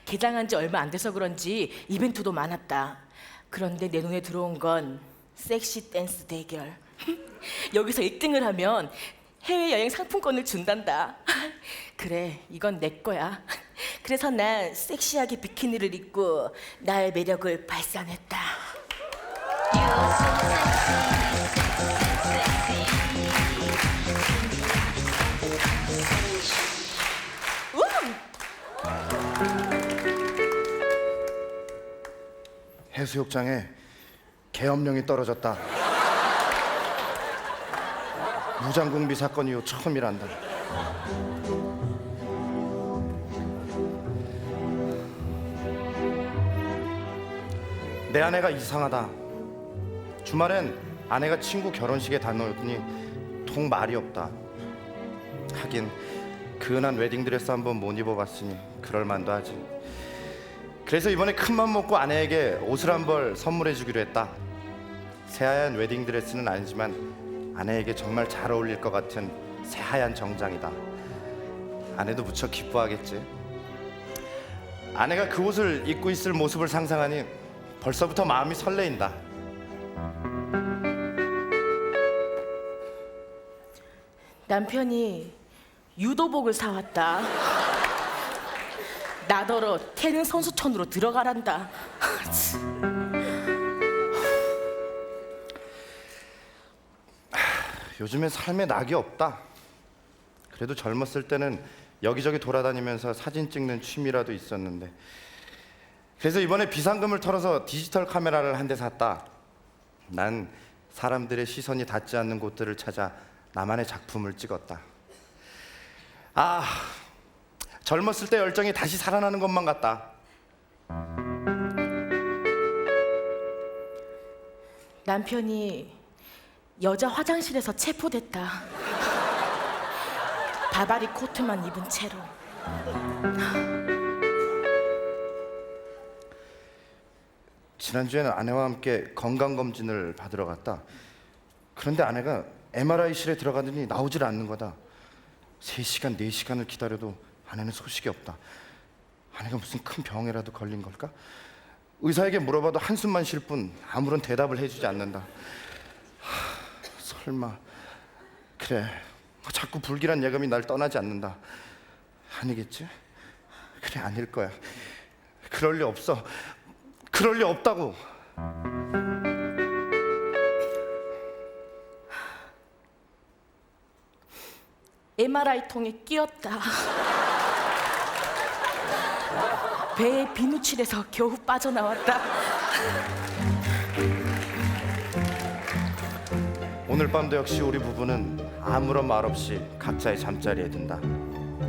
개장한 지 얼마 안 돼서 그런지 이벤트도 많았다. 그런데 내 눈에 들어온 건 섹시 댄스 대결. 여기서 1등을 하면 해외여행 상품권을 준단다. 그래, 이건 내 거야. 그래서 난 섹시하게 비키니를 입고 나의 매력을 발산했다. 해수욕장에 계엄령이 떨어졌다. 무장공비 사건 이후 처음이란다. 내 아내가 이상하다. 주말엔 아내가 친구 결혼식에 다녀오더니 통 말이 없다. 하긴 그은한 웨딩드레스 한번 못 입어봤으니 그럴만도 하지. 그래서 이번에 큰맘 먹고 아내에게 옷을 한 벌 선물해 주기로 했다. 새하얀 웨딩드레스는 아니지만 아내에게 정말 잘 어울릴 것 같은 새하얀 정장이다. 아내도 무척 기뻐하겠지. 아내가 그 옷을 입고 있을 모습을 상상하니 벌써부터 마음이 설레인다. 남편이 유도복을 사왔다. 나더러 태릉 선수촌으로 들어가란다. 요즘엔 삶에 낙이 없다. 그래도 젊었을 때는 여기저기 돌아다니면서 사진 찍는 취미라도 있었는데, 그래서 이번에 비상금을 털어서 디지털 카메라를 한 대 샀다. 난 사람들의 시선이 닿지 않는 곳들을 찾아 나만의 작품을 찍었다. 젊었을 때 열정이 다시 살아나는 것만 같다. 남편이 여자 화장실에서 체포됐다. 바바리 코트만 입은 채로. 지난주에는 아내와 함께 건강검진을 받으러 갔다. 그런데 아내가 MRI실에 들어가더니 나오질 않는 거다. 3시간, 4시간을 기다려도 아내는 소식이 없다. 아내가 무슨 큰 병에라도 걸린 걸까? 의사에게 물어봐도 한숨만 쉴 뿐 아무런 대답을 해주지 않는다. 설마. 그래, 자꾸 불길한 예감이 날 떠나지 않는다. 아니겠지? 그래, 아닐 거야. 그럴 리 없어. 그럴 리 없다고. MRI 통에 끼었다. 배에 비누칠해서 겨우 빠져나왔다. 오늘 밤도 역시 우리 부부는 아무런 말 없이 각자의 잠자리에 든다.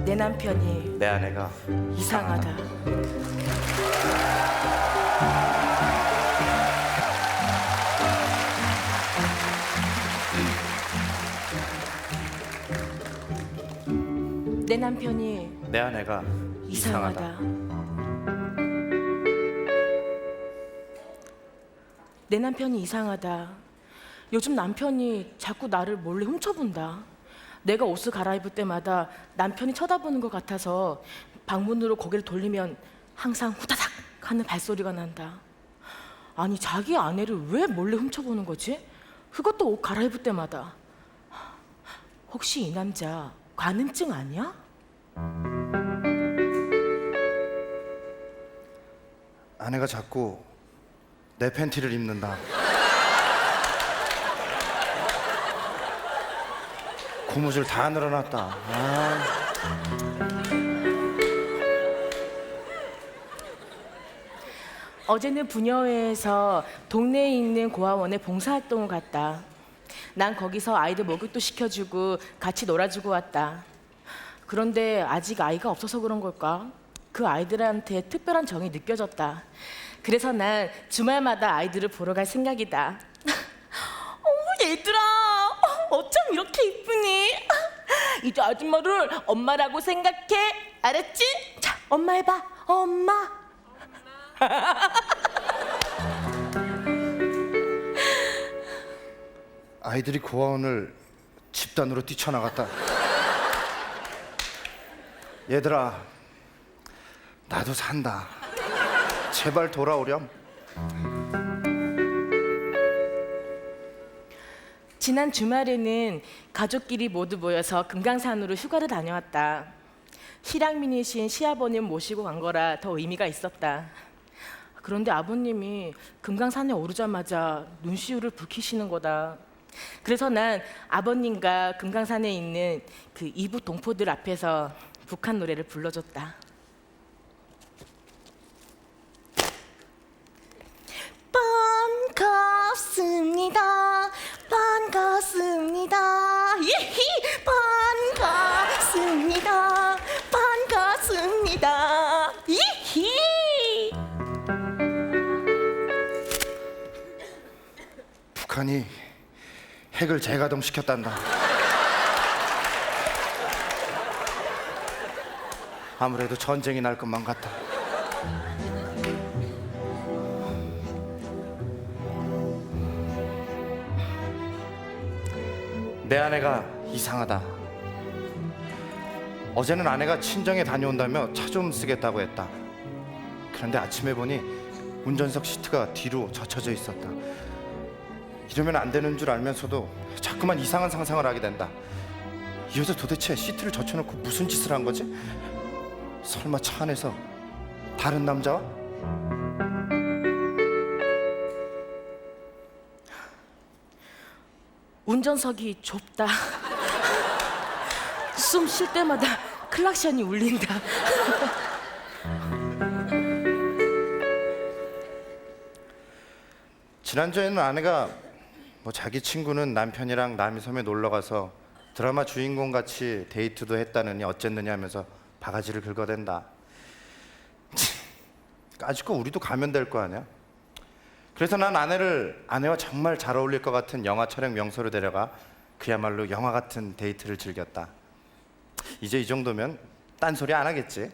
내 남편이 내 아내가 이상하다. 내 남편이 내 아내가 이상하다. 내 남편이 이상하다. 요즘 남편이 자꾸 나를 몰래 훔쳐본다. 내가 옷을 갈아입을 때마다 남편이 쳐다보는 것 같아서 방문으로 고개를 돌리면 항상 후다닥 하는 발소리가 난다. 아니, 자기 아내를 왜 몰래 훔쳐보는 거지? 그것도 옷 갈아입을 때마다. 혹시 이 남자 관음증 아니야? 아내가 자꾸 내 팬티를 입는다. 고무줄 다 늘어났다. 어제는 부녀회에서 동네에 있는 고아원에 봉사활동을 갔다. 난 거기서 아이들 목욕도 시켜주고 같이 놀아주고 왔다. 그런데 아직 아이가 없어서 그런 걸까? 그 아이들한테 특별한 정이 느껴졌다. 그래서 난 주말마다 아이들을 보러 갈 생각이다. 얘들아, 어쩜 이렇게 이쁘니? 이제 아줌마를 엄마라고 생각해. 알았지? 자, 엄마 해봐. 엄마. 아이들이 고아원을 집단으로 뛰쳐나갔다. 얘들아, 나도 산다. 제발 돌아오렴. 지난 주말에는 가족끼리 모두 모여서 금강산으로 휴가를 다녀왔다. 실향민이신 시아버님 모시고 간 거라 더 의미가 있었다. 그런데 아버님이 금강산에 오르자마자 눈시울을 붉히시는 거다. 그래서 난 아버님과 금강산에 있는 그 이북 동포들 앞에서 북한 노래를 불러줬다. 반갑습니다. 반갑습니다. 예히! 반갑습니다. 반갑습니다. 예히! 북한이 핵을 재가동시켰단다. 아무래도 전쟁이 날 것만 같다. 내 아내가 이상하다. 어제는 아내가 친정에 다녀온다며 차 좀 쓰겠다고 했다. 그런데 아침에 보니 운전석 시트가 뒤로 젖혀져 있었다. 이러면 안 되는 줄 알면서도 자꾸만 이상한 상상을 하게 된다. 이 여자 도대체 시트를 젖혀놓고 무슨 짓을 한 거지? 설마 차 안에서 다른 남자와? 운전석이 좁다. 숨 쉴 때마다 클락션이 울린다. 지난주에는 아내가 자기 친구는 남편이랑 남이섬에 놀러 가서 드라마 주인공 같이 데이트도 했다느니 어쨌느냐 하면서 바가지를 긁어댄다. 까짓거 우리도 가면 될 거 아니야? 그래서 난 아내와 정말 잘 어울릴 것 같은 영화 촬영 명소로 데려가 그야말로 영화 같은 데이트를 즐겼다. 이제 이 정도면 딴소리 안 하겠지?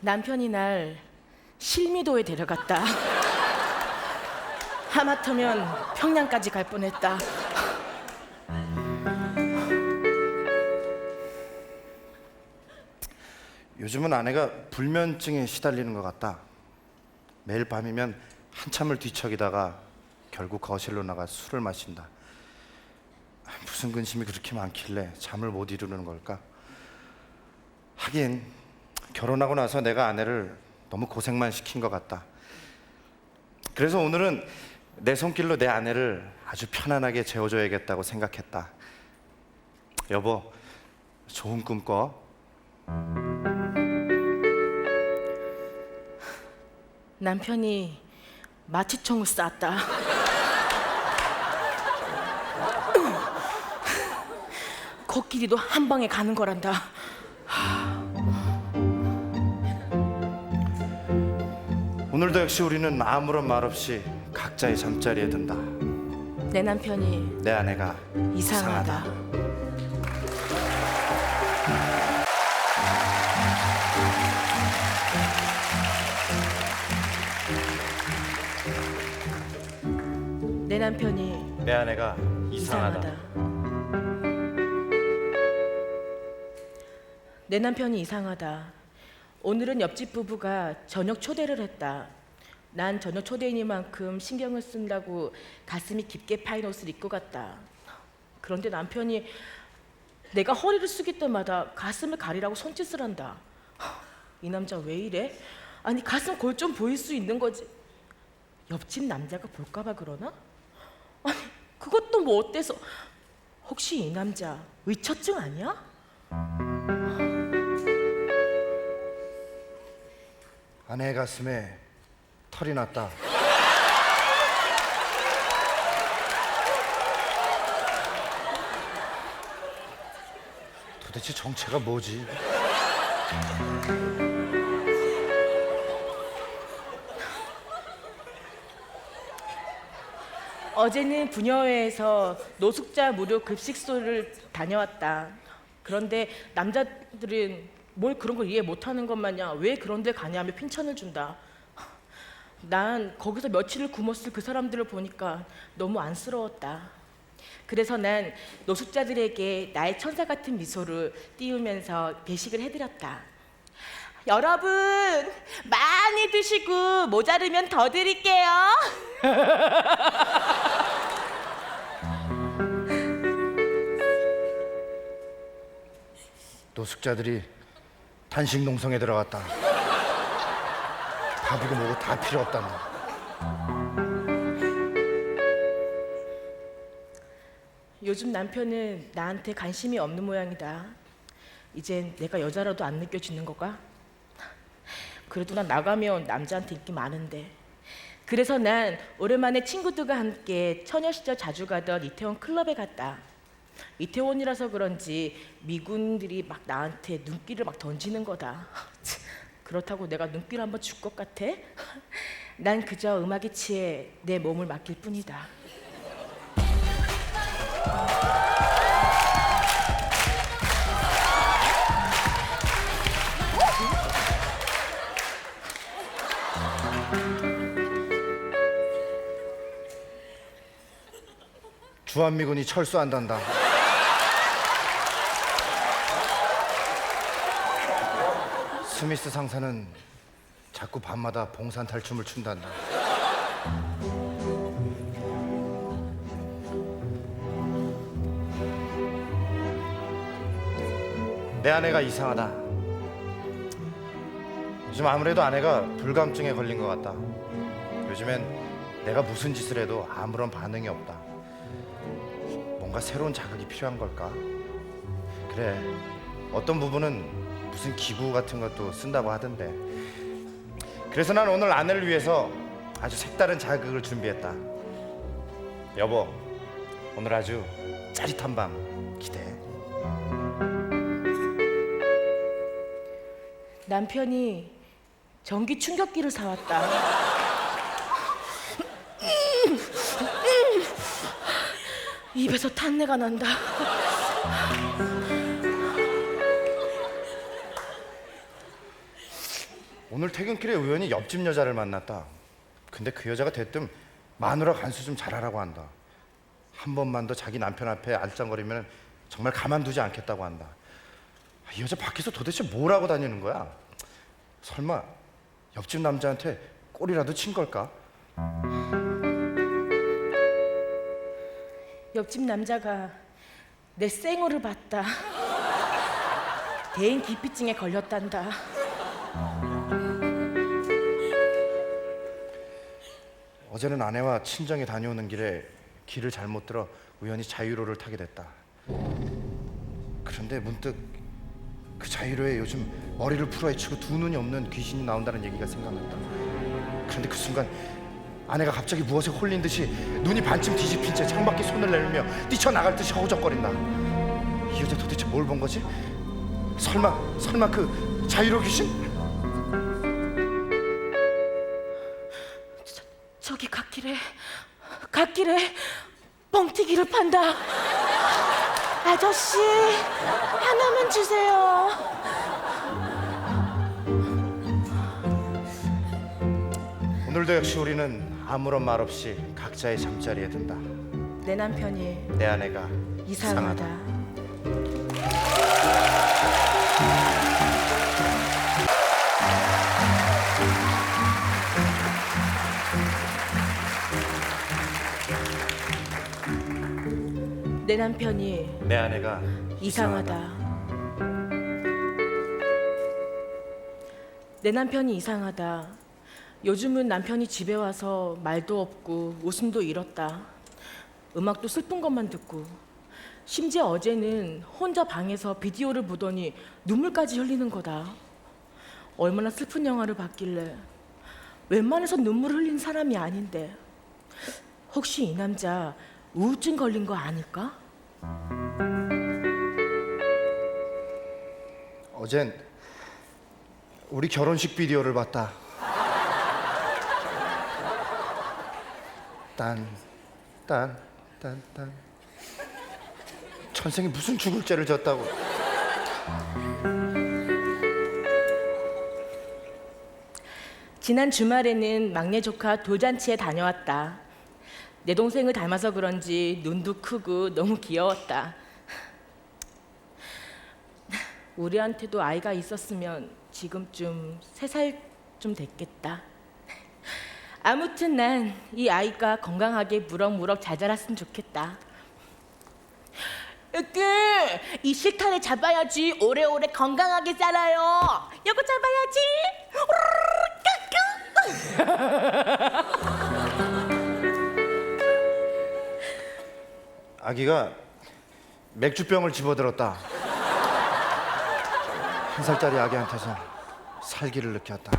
남편이 날 실미도에 데려갔다. 하마터면 평양까지 갈 뻔했다. 요즘은 아내가 불면증에 시달리는 것 같다. 매일 밤이면 한참을 뒤척이다가 결국 거실로 나가 술을 마신다. 무슨 근심이 그렇게 많길래 잠을 못 이루는 걸까? 하긴 결혼하고 나서 내가 아내를 너무 고생만 시킨 것 같다. 그래서 오늘은 내 손길로 내 아내를 아주 편안하게 재워줘야겠다고 생각했다. 여보, 좋은 꿈 꿔. 남편이 마취총을 쐈다. 코끼리도 한 방에 가는 거란다. 오늘도 역시 우리는 아무런 말 없이 각자의 잠자리에 든다. 내 남편이 내 아내가 이상하다. 내 남편이 내 아내가 이상하다. 내 남편이 이상하다. 오늘은 옆집 부부가 저녁 초대를 했다. 난 저녁 초대이니만큼 신경을 쓴다고 가슴이 깊게 파인 옷을 입고 갔다. 그런데 남편이 내가 허리를 숙일 때마다 가슴을 가리라고 손짓을 한다. 이 남자 왜 이래? 아니 가슴 골 좀 보일 수 있는 거지. 옆집 남자가 볼까봐 그러나? 아니 그것도 뭐 어때서? 혹시 이 남자 의처증 아니야? 아내 가슴에 털이 났다. 도대체 정체가 뭐지? 어제는 부녀회에서 노숙자 무료 급식소를 다녀왔다. 그런데 남자들은 뭘 그런 걸 이해 못하는 것 마냥 왜 그런 데 가냐며 핀찬을 준다. 난 거기서 며칠을 굶었을 그 사람들을 보니까 너무 안쓰러웠다. 그래서 난 노숙자들에게 나의 천사 같은 미소를 띄우면서 배식을 해드렸다. 여러분 많이 드시고 모자르면 더 드릴게요. 노숙자들이 단식 농성에 들어갔다. 밥이고 뭐고 다 필요 없단다. 요즘 남편은 나한테 관심이 없는 모양이다. 이젠 내가 여자라도 안 느껴지는 거가? 그래도 난 나가면 남자한테 인기 많은데. 그래서 난 오랜만에 친구들과 함께 처녀 시절 자주 가던 이태원 클럽에 갔다. 이태원이라서 그런지 미군들이 막 나한테 눈길을 막 던지는 거다. 그렇다고 내가 눈길 한번 줄 것 같아? 난 그저 음악에 취해 내 몸을 맡길 뿐이다. 주한미군이 철수한단다. 스미스 상사는 자꾸 밤마다 봉산 탈춤을 춘단다. 내 아내가 이상하다. 요즘 아무래도 아내가 불감증에 걸린 것 같다. 요즘엔 내가 무슨 짓을 해도 아무런 반응이 없다. 뭔가 새로운 자극이 필요한 걸까? 그래, 어떤 부분은 무슨 기구 같은 것도 쓴다고 하던데. 그래서 난 오늘 아내를 위해서 아주 색다른 자극을 준비했다. 여보, 오늘 아주 짜릿한 밤 기대해. 남편이 전기 충격기를 사왔다. 입에서 탄내가 난다. 오늘 퇴근길에 우연히 옆집 여자를 만났다. 근데 그 여자가 대뜸 마누라 간수 좀 잘하라고 한다. 한 번만 더 자기 남편 앞에 알짱거리면 정말 가만두지 않겠다고 한다. 이 여자 밖에서 도대체 뭘 하고 다니는 거야? 설마 옆집 남자한테 꼬리라도 친 걸까? 옆집 남자가 내 쌩얼을 봤다. 대인 기피증에 걸렸단다. 어제는 아내와 친정에 다녀오는 길에 길을 잘못 들어 우연히 자유로를 타게 됐다. 그런데 문득 그 자유로에 요즘 머리를 풀어헤치고 두 눈이 없는 귀신이 나온다는 얘기가 생각났다. 그런데 그 순간 아내가 갑자기 무엇에 홀린 듯이 눈이 반쯤 뒤집힌 채 창밖에 손을 내밀며 뛰쳐나갈 듯이 허우적거린다. 이 여자 도대체 뭘 본 거지? 설마 그 자유로 귀신? 저기 갓길에 뻥튀기를 판다. 아저씨 하나만 주세요. 오늘도 역시 우리는 아무런 말 없이 각자의 잠자리에 든다. 내 남편이 내 아내가 이상하다. 내 남편이 내 아내가 이상하다. 내 남편이 이상하다. 요즘은 남편이 집에 와서 말도 없고 웃음도 잃었다. 음악도 슬픈 것만 듣고, 심지어 어제는 혼자 방에서 비디오를 보더니 눈물까지 흘리는 거다. 얼마나 슬픈 영화를 봤길래. 웬만해서 눈물 흘린 사람이 아닌데. 혹시 이 남자 우울증 걸린 거 아닐까? 어젠 우리 결혼식 비디오를 봤다. 딴 천생이 무슨 죽을 죄를 졌다고. 지난 주말에는 막내 조카 돌잔치에 다녀왔다. 내 동생을 닮아서 그런지 눈도 크고 너무 귀여웠다. 우리한테도 아이가 있었으면 지금쯤 3살쯤 됐겠다. 아무튼 난 이 아이가 건강하게 무럭무럭 잘 자랐으면 좋겠다. 이렇게 이 실타래 잡아야지 오래오래 건강하게 자라요. 이거 잡아야지. 아기가 맥주병을 집어들었다. 1살짜리 아기한테서 살기를 느꼈다.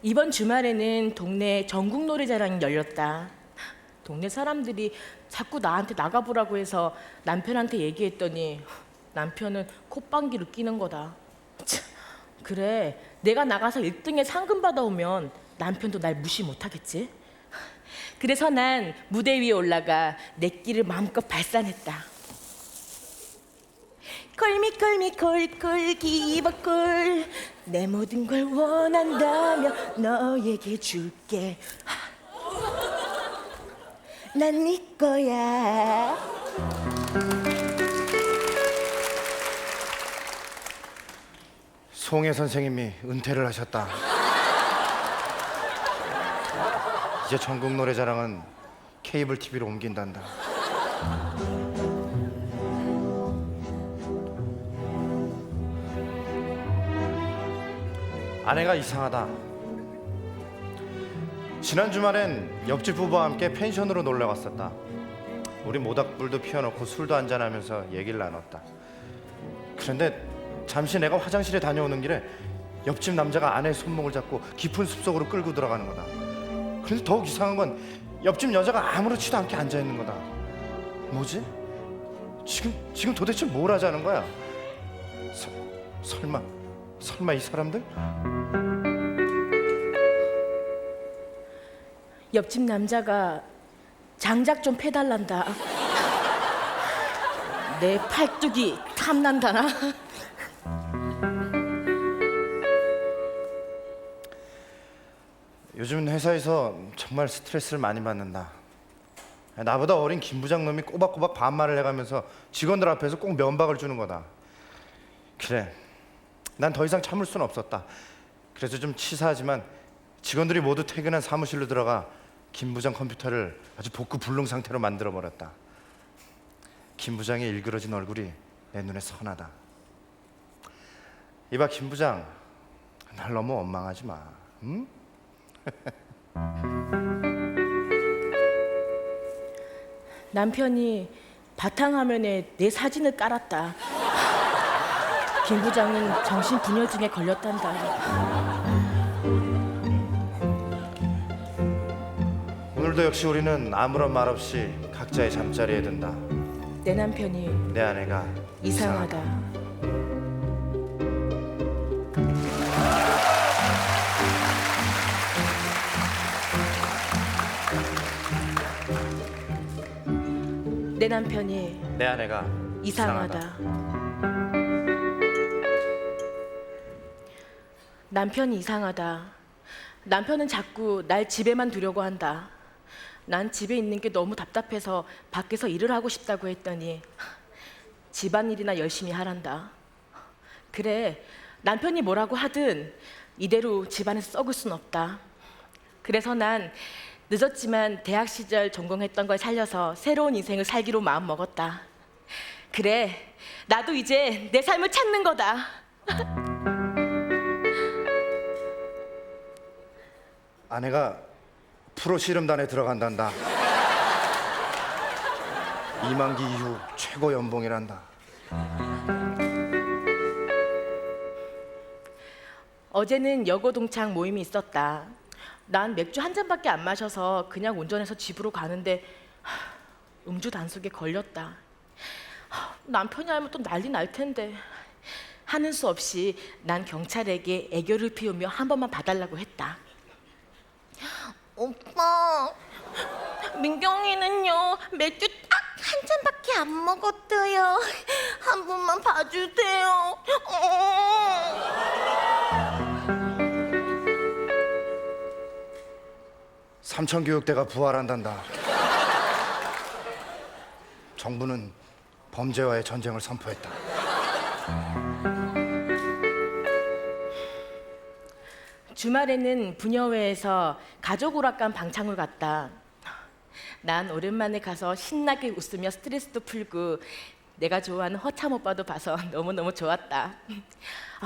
이번 주말에는 동네 전국 노래자랑이 열렸다. 동네 사람들이 자꾸 나한테 나가보라고 해서 남편한테 얘기했더니 남편은 콧방귀를 뀌는 거다. 참, 그래, 내가 나가서 1등에 상금 받아오면 남편도 날 무시 못하겠지? 그래서 난 무대 위에 올라가 내 끼를 마음껏 발산했다. 콜미콜미 콜콜 기버콜, 내 모든 걸 원한다면 너에게 줄게. 난 네 거야. 송혜 선생님이 은퇴를 하셨다. 이제 전국 노래자랑은 케이블 TV로 옮긴단다. 아내가 이상하다. 지난 주말엔 옆집 부부와 함께 펜션으로 놀러 갔었다. 우리 모닥불도 피워놓고 술도 한잔하면서 얘기를 나눴다. 그런데 잠시 내가 화장실에 다녀오는 길에 옆집 남자가 아내의 손목을 잡고 깊은 숲속으로 끌고 들어가는 거다. 그런데 더욱 이상한 건 옆집 여자가 아무렇지도 않게 앉아 있는 거다. 뭐지? 지금 도대체 뭘 하자는 거야? 설마 이 사람들? 옆집 남자가 장작 좀 패달란다. 내 팔뚝이 탐난다나? 요즘 회사에서 정말 스트레스를 많이 받는다. 나보다 어린 김 부장 놈이 꼬박꼬박 반말을 해가면서 직원들 앞에서 꼭 면박을 주는 거다. 그래, 난 더 이상 참을 수는 없었다. 그래서 좀 치사하지만 직원들이 모두 퇴근한 사무실로 들어가 김 부장 컴퓨터를 아주 복구 불능 상태로 만들어 버렸다. 김 부장의 일그러진 얼굴이 내 눈에 선하다. 이봐 김 부장, 날 너무 원망하지 마. 응? 남편이 바탕화면에 내 사진을 깔았다. 김 부장은 정신분열증에 걸렸단다. 오늘도 역시 우리는 아무런 말 없이 각자의 잠자리에 든다. 내 남편이 내 아내가 이상하다. 내 남편이 내 아내가 이상하다. 남편이 이상하다. 남편은 자꾸 날 집에만 두려고 한다. 난 집에 있는 게 너무 답답해서 밖에서 일을 하고 싶다고 했더니 집안일이나 열심히 하란다. 그래, 남편이 뭐라고 하든 이대로 집안에서 썩을 순 없다. 그래서 난 늦었지만 대학 시절 전공했던 걸 살려서 새로운 인생을 살기로 마음 먹었다. 그래, 나도 이제 내 삶을 찾는 거다. 아내가 프로 씨름단에 들어간단다. 이만기 이후 최고 연봉이란다. 어제는 여고 동창 모임이 있었다. 난 맥주 한 잔밖에 안 마셔서 그냥 운전해서 집으로 가는데 음주 단속에 걸렸다. 남편이 알면 또 난리 날 텐데. 하는 수 없이 난 경찰에게 애교를 피우며 한 번만 봐달라고 했다. 오빠, 민경이는요 맥주 딱 한 잔밖에 안 먹었대요. 한 번만 봐주세요. 삼천교육대가 부활한단다. 정부는 범죄와의 전쟁을 선포했다. 주말에는 부녀회에서 가족 오락관 방창을 갔다. 난 오랜만에 가서 신나게 웃으며 스트레스도 풀고 내가 좋아하는 허참 오빠도 봐서 너무너무 좋았다.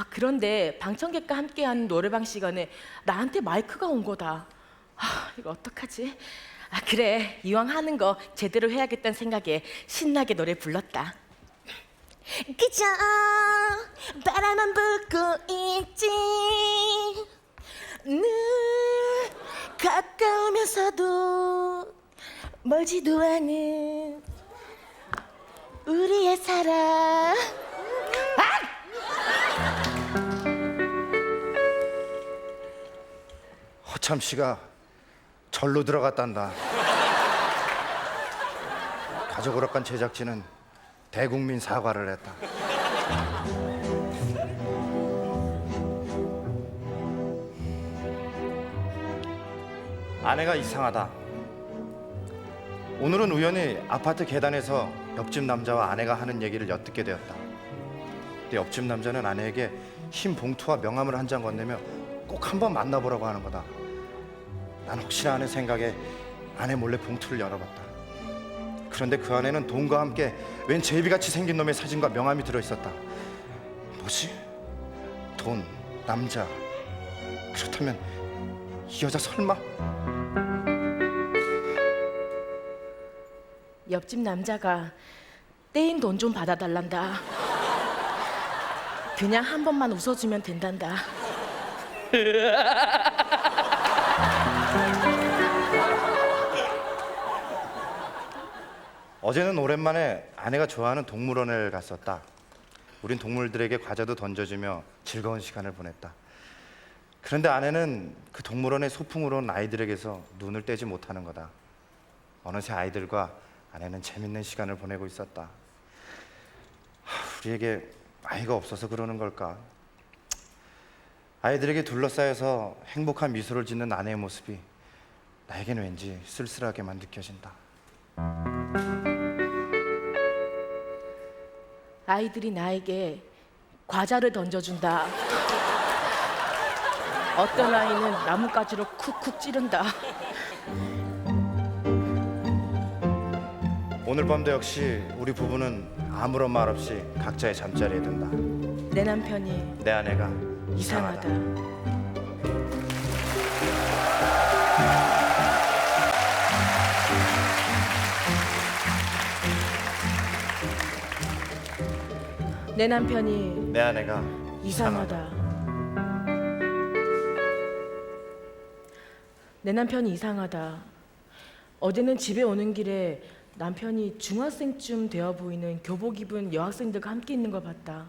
그런데 방청객과 함께하는 노래방 시간에 나한테 마이크가 온 거다. 이거 어떡하지? 그래, 이왕 하는 거 제대로 해야겠다는 생각에 신나게 노래 불렀다. 그저 바라만 불고 있지, 늘 가까우면서도 멀지도 않은 우리의 사랑. 허참 씨가 절로 들어갔단다. 가족 오락관 제작진은 대국민 사과를 했다. 아내가 이상하다. 오늘은 우연히 아파트 계단에서 옆집 남자와 아내가 하는 얘기를 엿듣게 되었다. 근데 옆집 남자는 아내에게 흰 봉투와 명함을 한 장 건네며 꼭 한번 만나보라고 하는 거다. 난 혹시나 하는 생각에 아내 몰래 봉투를 열어봤다. 그런데 그 안에는 돈과 함께 웬 제비같이 생긴 놈의 사진과 명함이 들어있었다. 뭐지? 돈, 남자. 그렇다면 이 여자 설마? 옆집 남자가 떼인 돈 좀 받아달란다. 그냥 한 번만 웃어주면 된단다. 어제는 오랜만에 아내가 좋아하는 동물원을 갔었다. 우린 동물들에게 과자도 던져주며 즐거운 시간을 보냈다. 그런데 아내는 그 동물원의 소풍으로 온 아이들에게서 눈을 떼지 못하는 거다. 어느새 아이들과 아내는 재밌는 시간을 보내고 있었다. 우리에게 아이가 없어서 그러는 걸까? 아이들에게 둘러싸여서 행복한 미소를 짓는 아내의 모습이 나에게는 왠지 쓸쓸하게만 느껴진다. 아이들이 나에게 과자를 던져준다. 어떤 아이는 나뭇가지로 쿡쿡 찌른다. 오늘 밤도 역시 우리 부부는 아무런 말 없이 각자의 잠자리에 든다. 내 남편이 내 아내가 이상하다. 내 남편이 내 아내가 이상하다. 내 남편이 이상하다. 어제는 집에 오는 길에 남편이 중학생쯤 되어 보이는 교복 입은 여학생들과 함께 있는 걸 봤다.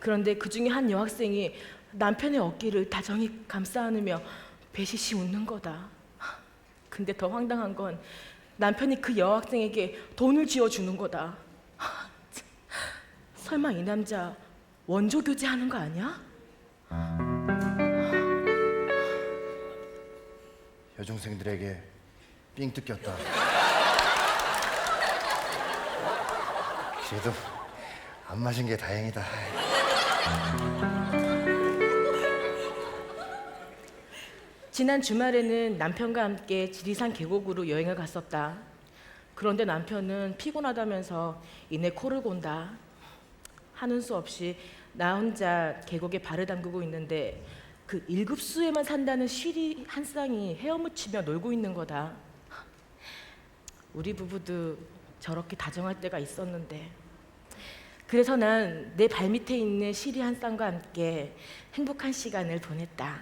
그런데 그 중에 한 여학생이 남편의 어깨를 다정히 감싸 안으며 배시시 웃는 거다. 근데 더 황당한 건 남편이 그 여학생에게 돈을 쥐어주는 거다. 설마 이 남자 원조 교제하는 거 아니야? 여중생들에게 삥 뜯겼다. 그래도 안 마신 게 다행이다. 지난 주말에는 남편과 함께 지리산 계곡으로 여행을 갔었다. 그런데 남편은 피곤하다면서 이내 코를 곤다. 하는 수 없이 나 혼자 계곡에 발을 담그고 있는데 그 1급수에만 산다는 쉬리 한 쌍이 헤엄을 치며 놀고 있는 거다. 우리 부부도 저렇게 다정할 때가 있었는데, 그래서 난 내 발밑에 있는 쉬리 한 쌍과 함께 행복한 시간을 보냈다.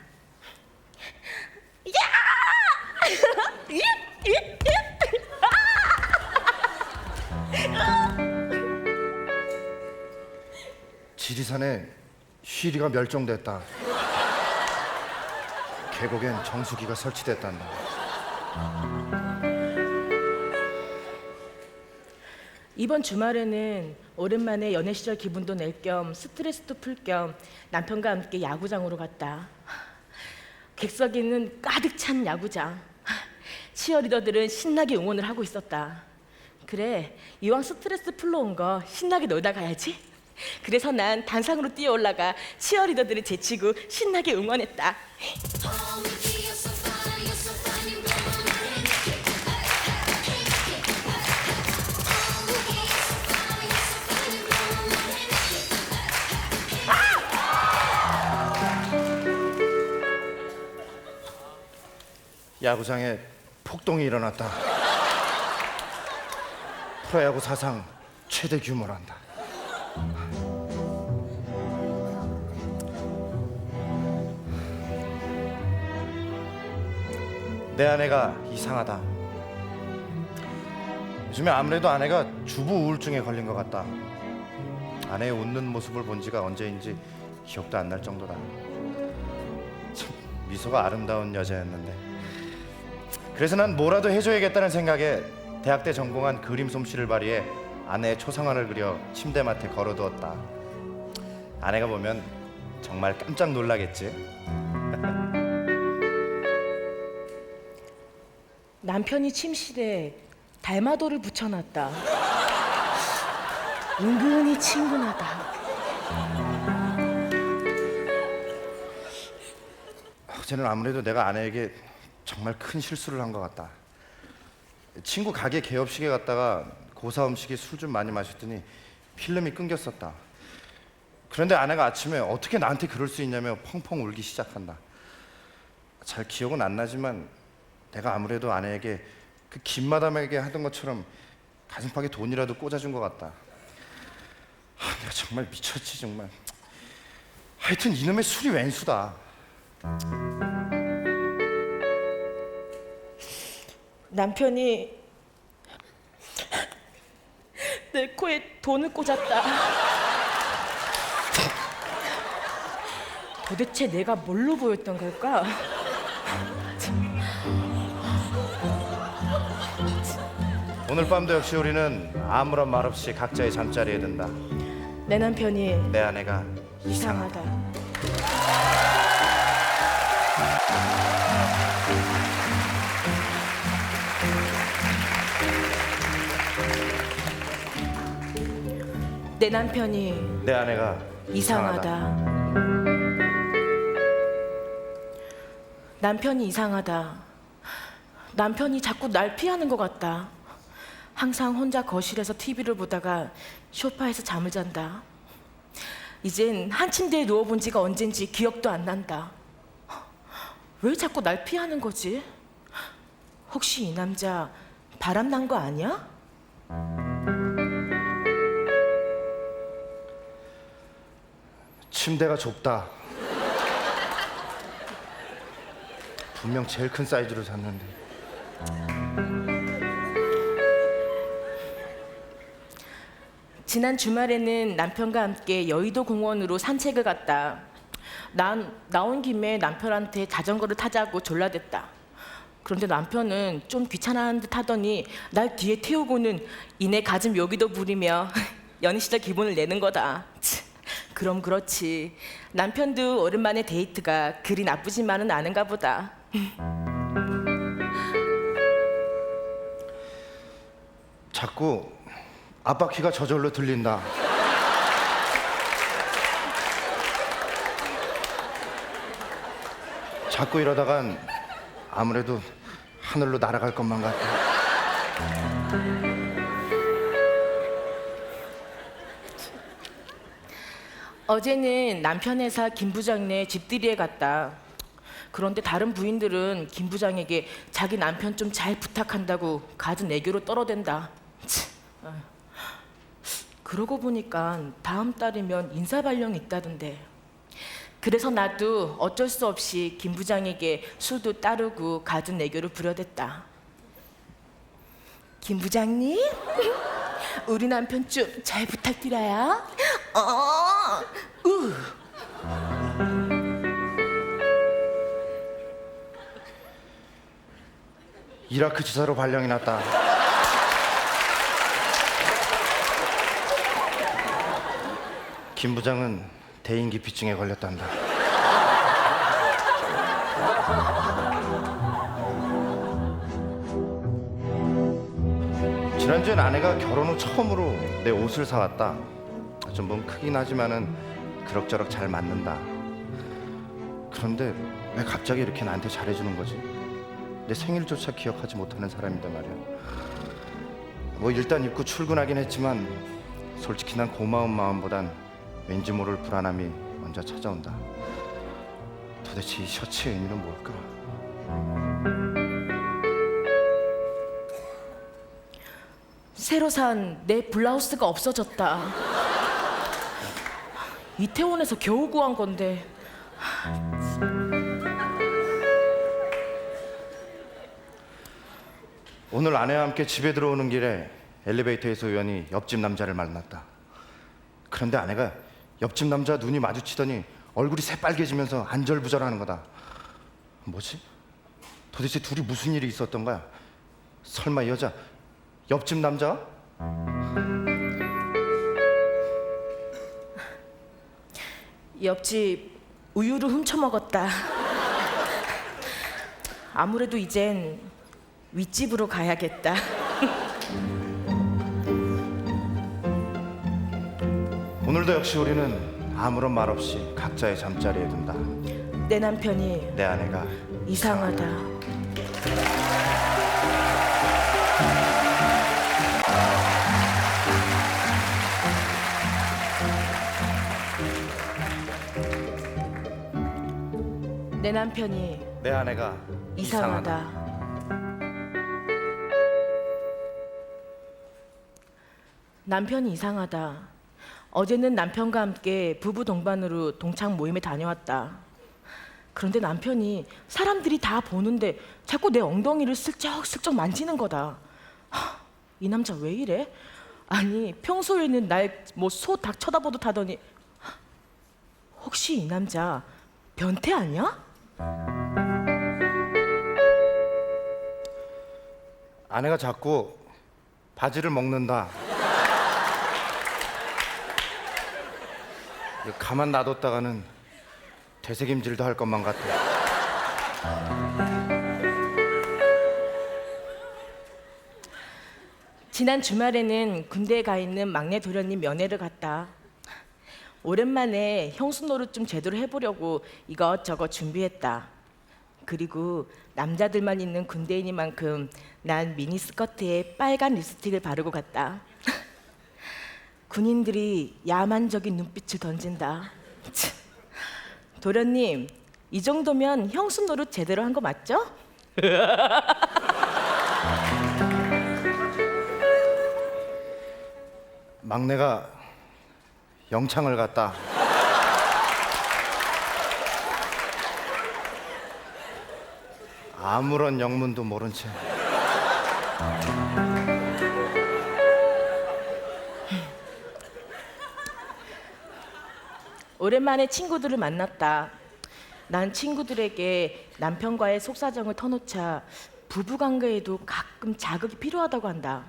지리산에 쉬리가 멸종됐다. 계곡엔 정수기가 설치됐단다. 이번 주말에는 오랜만에 연애 시절 기분도 낼 겸 스트레스도 풀 겸 남편과 함께 야구장으로 갔다. 객석에는 가득 찬 야구장. 치어리더들은 신나게 응원을 하고 있었다. 그래, 이왕 스트레스 풀러 온 거 신나게 놀다 가야지. 그래서 난 단상으로 뛰어 올라가 치어리더들을 제치고 신나게 응원했다. 야구장에 폭동이 일어났다. 프로야구 사상 최대 규모란다. 내 아내가 이상하다. 요즘에 아무래도 아내가 주부 우울증에 걸린 것 같다. 아내의 웃는 모습을 본 지가 언제인지 기억도 안 날 정도다. 참 미소가 아름다운 여자였는데. 그래서 난 뭐라도 해줘야겠다는 생각에 대학 때 전공한 그림 솜씨를 발휘해 아내의 초상화를 그려 침대맡에 걸어두었다. 아내가 보면 정말 깜짝 놀라겠지. 남편이 침실에 달마도를 붙여놨다. 은근히 친근하다. 어제는 아무래도 내가 아내에게 정말 큰 실수를 한 것 같다. 친구 가게 개업식에 갔다가 고사 음식에 술 좀 많이 마셨더니 필름이 끊겼었다. 그런데 아내가 아침에 어떻게 나한테 그럴 수 있냐며 펑펑 울기 시작한다. 잘 기억은 안 나지만 내가 아무래도 아내에게 그 김마담에게 하던 것처럼 가슴팍에 돈이라도 꽂아준 것 같다. 내가 정말 미쳤지 정말. 하여튼 이놈의 술이 웬수다. 남편이 내 코에 돈을 꽂았다. 도대체 내가 뭘로 보였던 걸까? 오늘 밤도 역시 우리는 아무런 말 없이 각자의 잠자리에 든다. 내 남편이 내 아내가 이상하다. 이상하다. 내 남편이 내 아내가 이상하다. 남편이 이상하다. 남편이 자꾸 날 피하는 것 같다. 항상 혼자 거실에서 TV를 보다가 소파에서 잠을 잔다. 이젠 한 침대에 누워본 지가 언젠지 기억도 안 난다. 왜 자꾸 날 피하는 거지? 혹시 이 남자 바람난 거 아니야? 침대가 좁다. 분명 제일 큰 사이즈로 샀는데. 지난 주말에는 남편과 함께 여의도 공원으로 산책을 갔다. 난 나온 김에 남편한테 자전거를 타자고 졸라댔다. 그런데 남편은 좀 귀찮아하는 듯 하더니 날 뒤에 태우고는 이내 가슴 여기도 부리며 연애 시절 기분을 내는 거다. 그럼 그렇지. 남편도 오랜만에 데이트가 그리 나쁘지만은 않은가 보다. 자꾸 앞바퀴가 저절로 들린다. 자꾸 이러다간 아무래도 하늘로 날아갈 것만 같아. 어제는 남편 회사 김 부장네 집들이에 갔다. 그런데 다른 부인들은 김 부장에게 자기 남편 좀 잘 부탁한다고 갖은 애교로 떨어댄다. 치, 어. 그러고 보니까 다음 달이면 인사발령이 있다던데. 그래서 나도 어쩔 수 없이 김 부장에게 술도 따르고 갖은 애교를 부려댔다. 김 부장님, 우리 남편 좀 잘 부탁드려요. 이라크 지사로 발령이 났다. 김 부장은 대인기피증에 걸렸단다. 지난주엔 아내가 결혼 후 처음으로 내 옷을 사왔다. 좀 몸 크긴 하지만은 그럭저럭 잘 맞는다. 그런데 왜 갑자기 이렇게 나한테 잘해주는 거지? 내 생일조차 기억하지 못하는 사람인데 말이야. 뭐 일단 입고 출근하긴 했지만 솔직히 난 고마운 마음보단 왠지 모를 불안함이 먼저 찾아온다. 도대체 이 셔츠의 의미는 뭘까? 새로 산 내 블라우스가 없어졌다. 이태원에서 겨우 구한 건데. 오늘 아내와 함께 집에 들어오는 길에 엘리베이터에서 우연히 옆집 남자를 만났다. 그런데 아내가 옆집 남자 눈이 마주치더니 얼굴이 새빨개지면서 안절부절하는 거다. 뭐지? 도대체 둘이 무슨 일이 있었던 거야? 설마 이 여자 옆집 남자? 옆집 우유를 훔쳐 먹었다. 아무래도 이젠 윗집으로 가야겠다. 오늘도 역시 우리는 아무런 말 없이 각자의 잠자리에 든다. 내 남편이 내 아내가 이상하다. 내 남편이 내 아내가 이상하다. 남편이 이상하다. 어제는 남편과 함께 부부 동반으로 동창 모임에 다녀왔다. 그런데 남편이 사람들이 다 보는데 자꾸 내 엉덩이를 슬쩍슬쩍 만지는 거다. 이 남자 왜 이래? 아니 평소에는 날 뭐 소 닭 쳐다보듯 하더니 혹시 이 남자 변태 아니야? 아내가 자꾸 바지를 먹는다. 가만 놔뒀다가는 되새김질도 할 것만 같아. 지난 주말에는 군대에 가 있는 막내 도련님 면회를 갔다. 오랜만에 형수 노릇 좀 제대로 해보려고 이것저것 준비했다. 그리고 남자들만 있는 군대인이만큼 난 미니스커트에 빨간 립스틱을 바르고 갔다. 군인들이 야만적인 눈빛을 던진다. 도련님, 이 정도면 형수 노릇 제대로 한 거 맞죠? 막내가 영창을 갔다. 아무런 영문도 모른 채. 오랜만에 친구들을 만났다. 난 친구들에게 남편과의 속사정을 터놓자 부부관계에도 가끔 자극이 필요하다고 한다.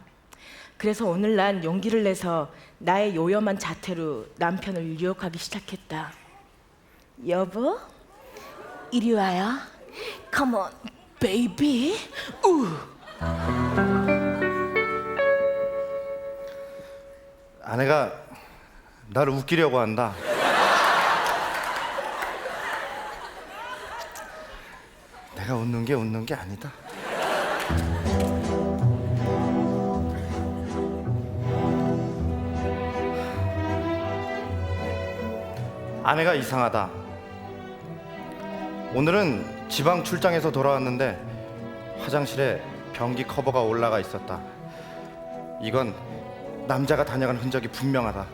그래서 오늘 난 용기를 내서 나의 요염한 자태로 남편을 유혹하기 시작했다. 여보, 이리 와요. Come on, baby. 아내가 나를 웃기려고 한다. 내가 웃는 게 아니다. 아내가 이상하다. 오늘은 지방 출장에서 돌아왔는데 화장실에 변기 커버가 올라가 있었다. 이건 남자가 다녀간 흔적이 분명하다.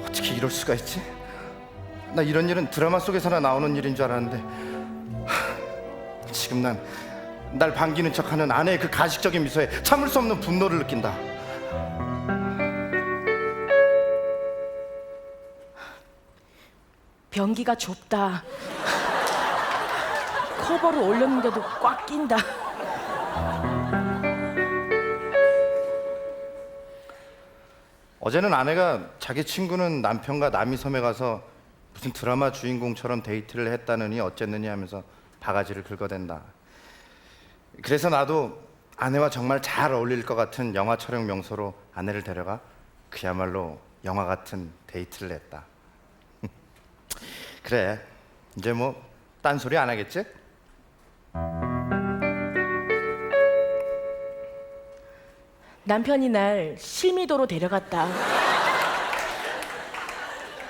어떻게 이럴 수가 있지? 나 이런 일은 드라마 속에서나 나오는 일인 줄 알았는데 지금 난 날 반기는 척하는 아내의 그 가식적인 미소에 참을 수 없는 분노를 느낀다. 변기가 좁다. 커버를 올렸는데도 꽉 낀다. 어제는 아내가 자기 친구는 남편과 남이섬에 가서 무슨 드라마 주인공처럼 데이트를 했다느니 어쨌느냐 하면서 바가지를 긁어댄다. 그래서 나도 아내와 정말 잘 어울릴 것 같은 영화 촬영 명소로 아내를 데려가 그야말로 영화 같은 데이트를 했다. 그래, 이제 뭐 딴소리 안 하겠지? 남편이 날 실미도로 데려갔다.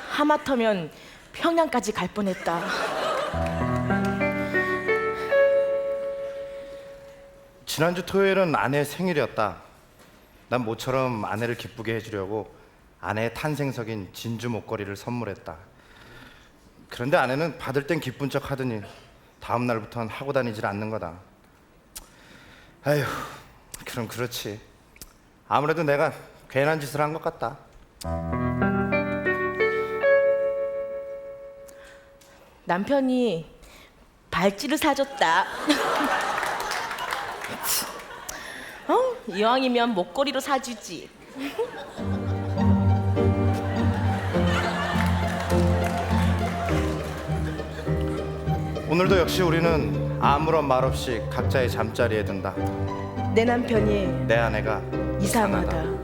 하마터면 평양까지 갈 뻔했다. 지난주 토요일은 아내의 생일이었다. 난 모처럼 아내를 기쁘게 해주려고 아내의 탄생석인 진주 목걸이를 선물했다. 그런데 아내는 받을 땐 기쁜 척 하더니 다음 날부터는 하고 다니질 않는 거다. 아휴, 그럼 그렇지. 아무래도 내가 괜한 짓을 한 것 같다. 남편이 발찌를 사줬다. 이왕이면 목걸이로 사주지. 오늘도 역시 우리는 아무런 말 없이 각자의 잠자리에 든다. 내 남편이 내 아내가 이상하다.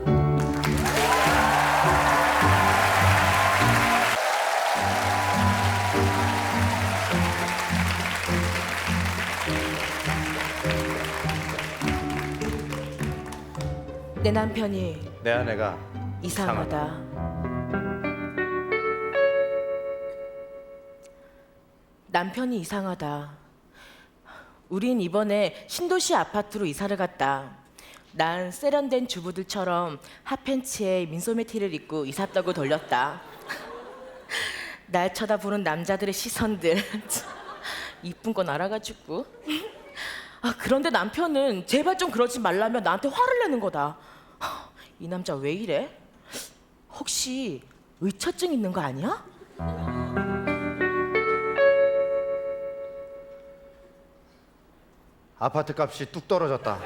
내 남편이 내 아내가 이상하다. 남편이 이상하다. 우린 이번에 신도시 아파트로 이사를 갔다. 난 세련된 주부들처럼 핫팬츠에 민소매 티를 입고 이삿떡을 돌렸다. 날 쳐다보는 남자들의 시선들 이쁜 건 알아가지고. 그런데 남편은 제발 좀 그러지 말라며 나한테 화를 내는 거다. 이 남자 왜 이래? 혹시 의처증 있는 거 아니야? 아파트 값이 뚝 떨어졌다.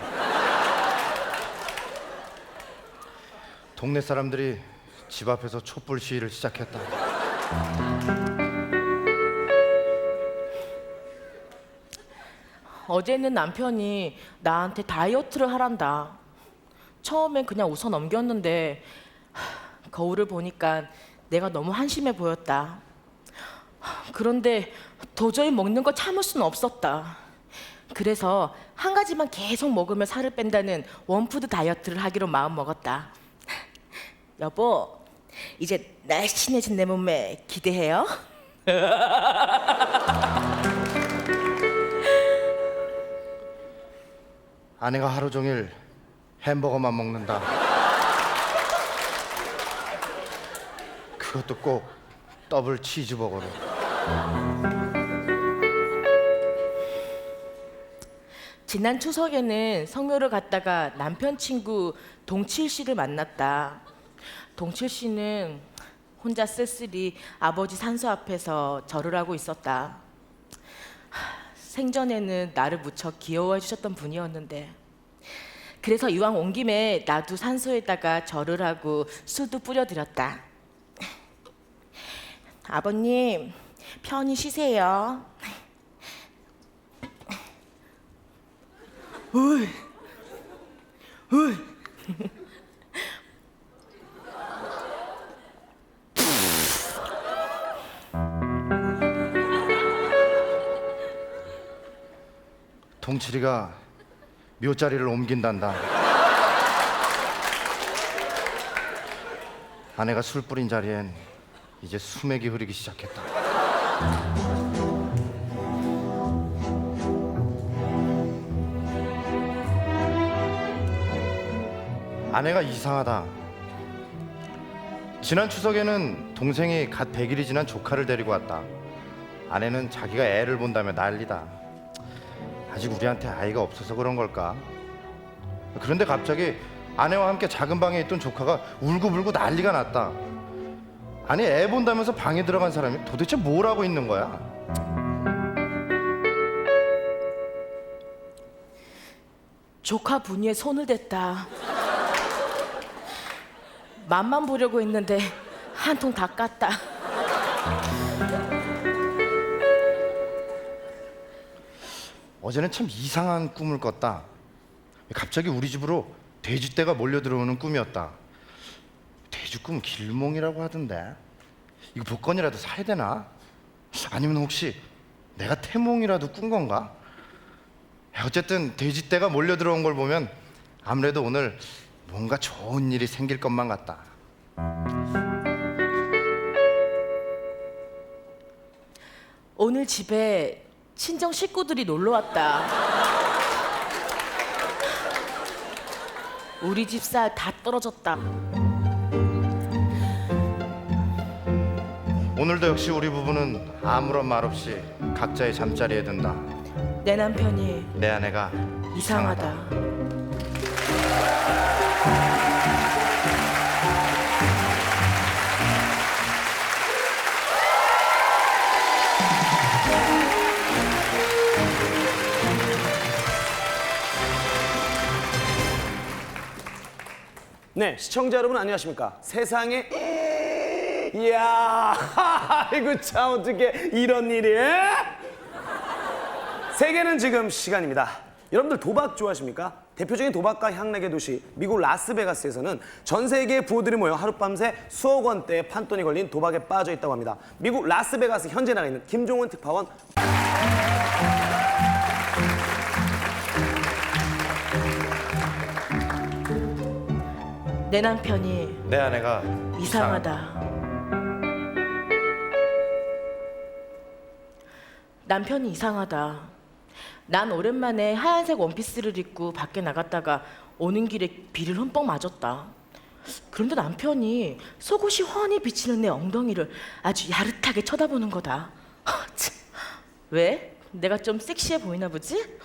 동네 사람들이 집 앞에서 촛불 시위를 시작했다. 어제는 남편이 나한테 다이어트를 하란다. 처음엔 그냥 웃어 넘겼는데 거울을 보니까 내가 너무 한심해 보였다. 그런데 도저히 먹는 거 참을 수는 없었다. 그래서 한 가지만 계속 먹으면 살을 뺀다는 원푸드 다이어트를 하기로 마음 먹었다. 여보, 이제 날씬해진 내 몸매 기대해요. 아내가 하루 종일 햄버거만 먹는다. 그것도 꼭 더블 치즈버거로. 지난 추석에는 성묘를 갔다가 남편 친구 동칠 씨를 만났다. 동칠 씨는 혼자 쓸쓸히 아버지 산소 앞에서 절을 하고 있었다. 생전에는 나를 무척 귀여워해 주셨던 분이었는데, 그래서 이왕 온 김에 나도 산소에다가 절을 하고 술도 뿌려드렸다. 아버님, 편히 쉬세요. 동칠이가 묘자리를 옮긴단다. 아내가 술 뿌린 자리엔 이제 수맥이 흐르기 시작했다. 아내가 이상하다. 지난 추석에는 동생이 갓 100일이 지난 조카를 데리고 왔다. 아내는 자기가 애를 본다며 난리다. 아직 우리한테 아이가 없어서 그런 걸까? 그런데 갑자기 아내와 함께 작은 방에 있던 조카가 울고불고 난리가 났다. 아니, 애 본다면서 방에 들어간 사람이 도대체 뭘 하고 있는 거야? 조카 분이에 손을 댔다. 맛만 보려고 했는데 한 통 다 깠다. 어제는 참 이상한 꿈을 꿨다. 갑자기 우리 집으로 돼지떼가 몰려 들어오는 꿈이었다. 돼지꿈 길몽이라고 하던데 이거 복권이라도 사야 되나? 아니면 혹시 내가 태몽이라도 꾼 건가? 어쨌든 돼지떼가 몰려 들어온 걸 보면 아무래도 오늘 뭔가 좋은 일이 생길 것만 같다. 오늘 집에 친정 식구들이 놀러 왔다. 우리 집 쌀 다 떨어졌다. 오늘도 역시 우리 부부는 아무런 말 없이 각자의 잠자리에 든다. 내 남편이 내 아내가 이상하다. 네, 시청자 여러분 안녕하십니까? 세상에 이야, 아이고 참 어떻게 이런 일이? 세계는 지금 시간입니다. 여러분들 도박 좋아하십니까? 대표적인 도박과 향락의 도시 미국 라스베가스에서는 전 세계의 부호들이 모여 하룻밤새 수억 원대의 판돈이 걸린 도박에 빠져 있다고 합니다. 미국 라스베가스 현재 나가 있는 김종원 특파원. 내 남편이 내 아내가 이상하다. 남편이 이상하다. 난 오랜만에 하얀색 원피스를 입고 밖에 나갔다가 오는 길에 비를 흠뻑 맞았다. 그런데 남편이 속옷이 훤히 비치는 내 엉덩이를 아주 야릇하게 쳐다보는 거다. 왜? 내가 좀 섹시해 보이나 보지?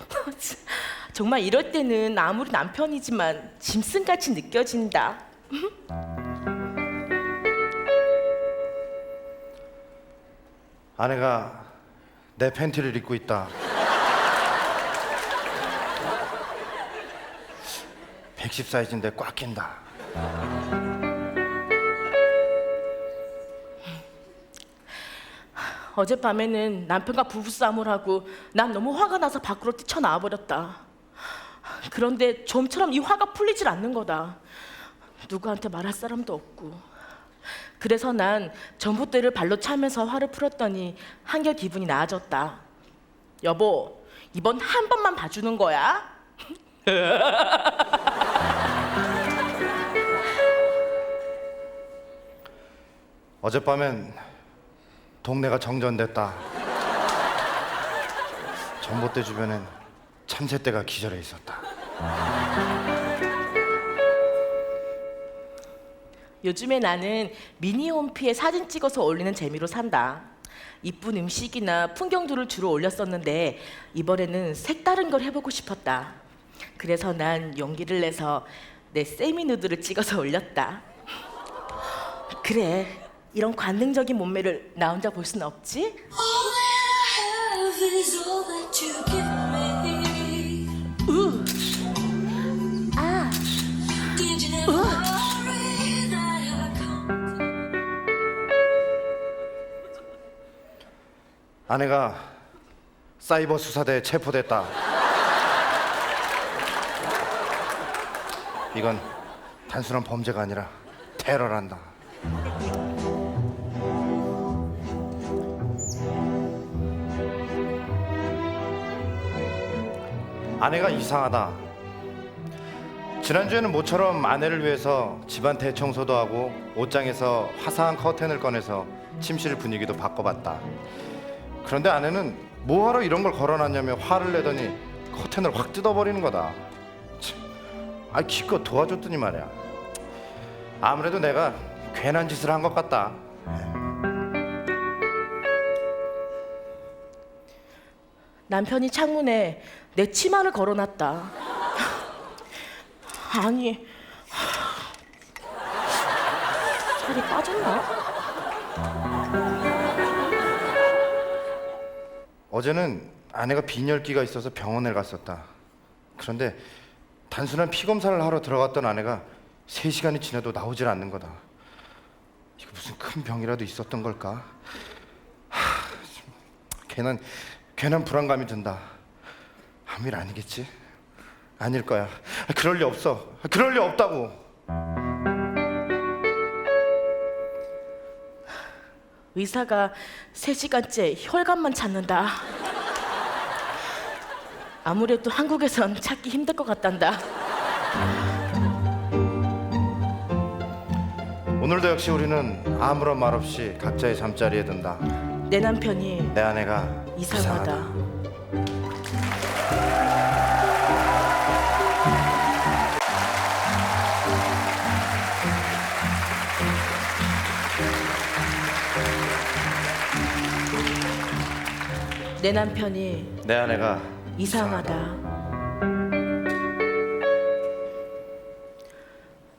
정말 이럴 때는 아무리 남편이지만 짐승같이 느껴진다. 아내가 내 팬티를 입고 있다. 110 사이즈인데 꽉 낀다. 어젯밤에는 남편과 부부싸움을 하고 난 너무 화가 나서 밖으로 뛰쳐나와 버렸다. 그런데 좀처럼 이 화가 풀리질 않는 거다. 누구한테 말할 사람도 없고. 그래서 난 전봇대를 발로 차면서 화를 풀었더니 한결 기분이 나아졌다. 여보, 이번 한 번만 봐주는 거야? 어젯밤엔 동네가 정전됐다. 전봇대 주변엔 참새떼가 기절해 있었다. 요즘에 나는 미니홈피에 사진 찍어서 올리는 재미로 산다. 이쁜 음식이나 풍경들을 주로 올렸었는데 이번에는 색다른 걸 해보고 싶었다. 그래서 난 용기를 내서 내 세미누드를 찍어서 올렸다. 그래, 이런 관능적인 몸매를 나 혼자 볼 수는 없지? 아, 아내가 사이버 수사대에 체포됐다. 이건 단순한 범죄가 아니라 테러란다. 아내가 이상하다. 지난주에는 모처럼 아내를 위해서 집안 대청소도 하고 옷장에서 화사한 커튼을 꺼내서 침실 분위기도 바꿔봤다. 그런데 아내는 뭐하러 이런 걸 걸어놨냐며 화를 내더니 커튼을 확 뜯어버리는 거다. 참, 기껏 도와줬더니 말이야. 아무래도 내가 괜한 짓을 한 것 같다. 남편이 창문에 내 치마를 걸어놨다. 아니, 살이 빠졌나? 어제는 아내가 빈혈기가 있어서 병원에 갔었다. 그런데 단순한 피 검사를 하러 들어갔던 아내가 3시간이 지나도 나오질 않는 거다. 이거 무슨 큰 병이라도 있었던 걸까? 괜한 불안감이 든다. 아무 일 아니겠지? 아닐 거야. 그럴 리 없어. 그럴 리 없다고. 의사가 3시간째 혈관만 찾는다. 아무래도 한국에선 찾기 힘들 것 같단다. 오늘도 역시 우리는 아무런 말 없이 각자의 잠자리에 든다. 내 남편이 내 아내가 이상하다. 내 남편이 내 아내가 이상하다.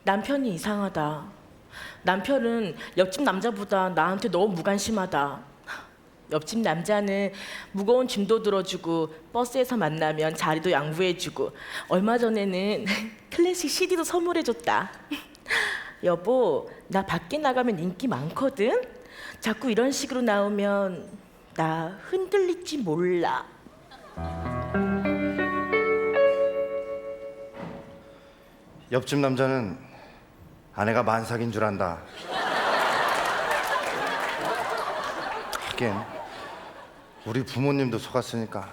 남편이 이상하다. 남편은 옆집 남자보다 나한테 너무 무관심하다. 옆집 남자는 무거운 짐도 들어주고 버스에서 만나면 자리도 양보해주고 얼마 전에는 클래식 CD도 선물해줬다. 여보, 나 밖에 나가면 인기 많거든? 자꾸 이런 식으로 나오면 나 흔들릴지 몰라. 옆집 남자는 아내가 만삭인 줄 안다. 하긴 우리 부모님도 속았으니까.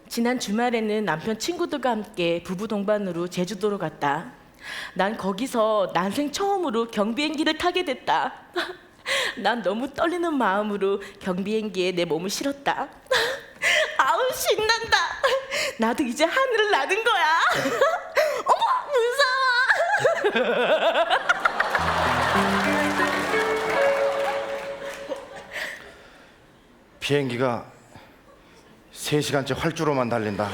지난 주말에는 남편 친구들과 함께 부부 동반으로 제주도로 갔다. 난 거기서 난생 처음으로 경비행기를 타게 됐다. 난 너무 떨리는 마음으로 경비행기에 내 몸을 실었다. 아우 신난다. 나도 이제 하늘을 나는 거야. 어머 무서워. 비행기가 3시간째 활주로만 달린다.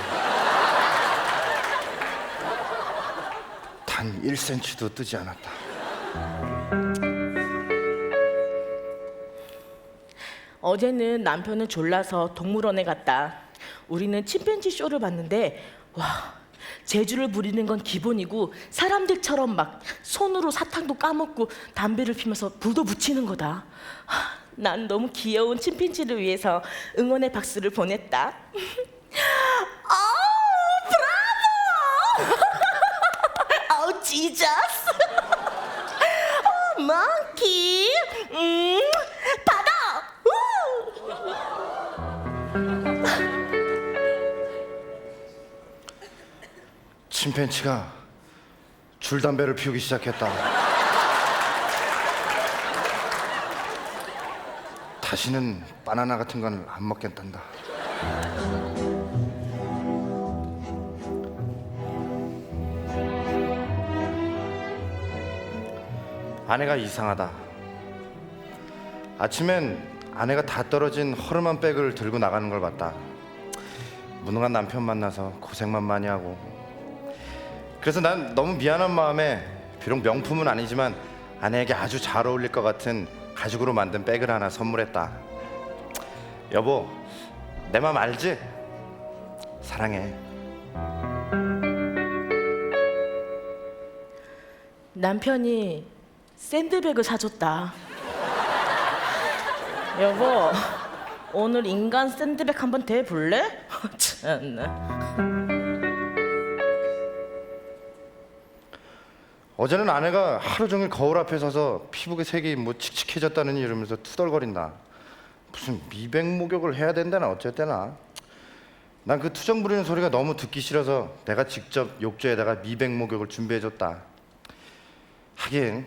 단 1cm도 뜨지 않았다. 어제는 남편은 졸라서 동물원에 갔다. 우리는 침팬지 쇼를 봤는데 와, 재주를 부리는 건 기본이고 사람들처럼 막 손으로 사탕도 까먹고 담배를 피면서 불도 붙이는 거다. 난 너무 귀여운 침팬지를 위해서 응원의 박수를 보냈다. 브라보! 아우 지저스! 몽키! 받아! 침팬치가 줄담배를 피우기 시작했다. 다시는 바나나 같은 건 안 먹겠단다. 아내가 이상하다. 아침엔 아내가 다 떨어진 허름한 백을 들고 나가는 걸 봤다. 무능한 남편 만나서 고생만 많이 하고. 그래서 난 너무 미안한 마음에 비록 명품은 아니지만 아내에게 아주 잘 어울릴 것 같은 가죽으로 만든 백을 하나 선물했다. 여보, 내 맘 알지? 사랑해. 남편이 샌드백을 사줬다. 여보, 오늘 인간 샌드백 한번 대볼래? 참나. 어제는 아내가 하루 종일 거울 앞에 서서 피부의 색이 뭐 칙칙해졌다느니 이러면서 투덜거린다. 무슨 미백 목욕을 해야 된다나 어쨌대나. 난 그 투정 부리는 소리가 너무 듣기 싫어서 내가 직접 욕조에다가 미백 목욕을 준비해줬다. 하긴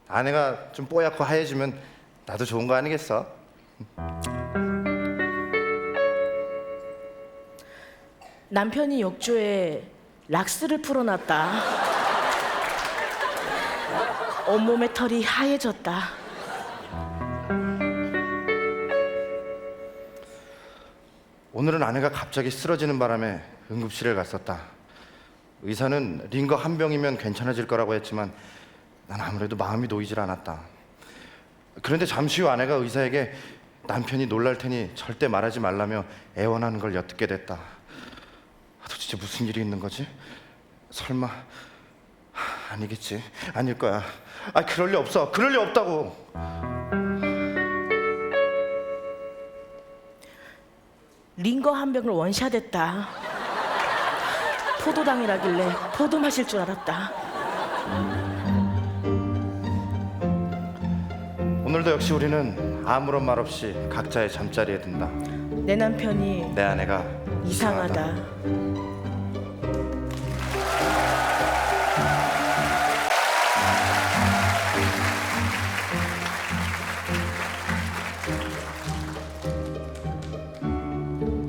아내가 좀 뽀얗고 하얘지면 나도 좋은 거 아니겠어? 남편이 욕조에 락스를 풀어놨다. 온몸의 털이 하얘졌다. 오늘은 아내가 갑자기 쓰러지는 바람에 응급실에 갔었다. 의사는 링거 한 병이면 괜찮아질 거라고 했지만 난 아무래도 마음이 놓이질 않았다. 그런데 잠시 후 아내가 의사에게 남편이 놀랄 테니 절대 말하지 말라며 애원하는 걸 엿듣게 됐다. 도대체 무슨 일이 있는 거지? 설마 아니겠지? 아닐 거야. 그럴 리 없어. 그럴 리 없다고. 링거 한 병을 원샷했다. 포도당이라길래 포도 마실 줄 알았다. 오늘도 역시 우리는 아무런 말 없이 각자의 잠자리에 든다. 내 남편이 내 아내가 이상하다.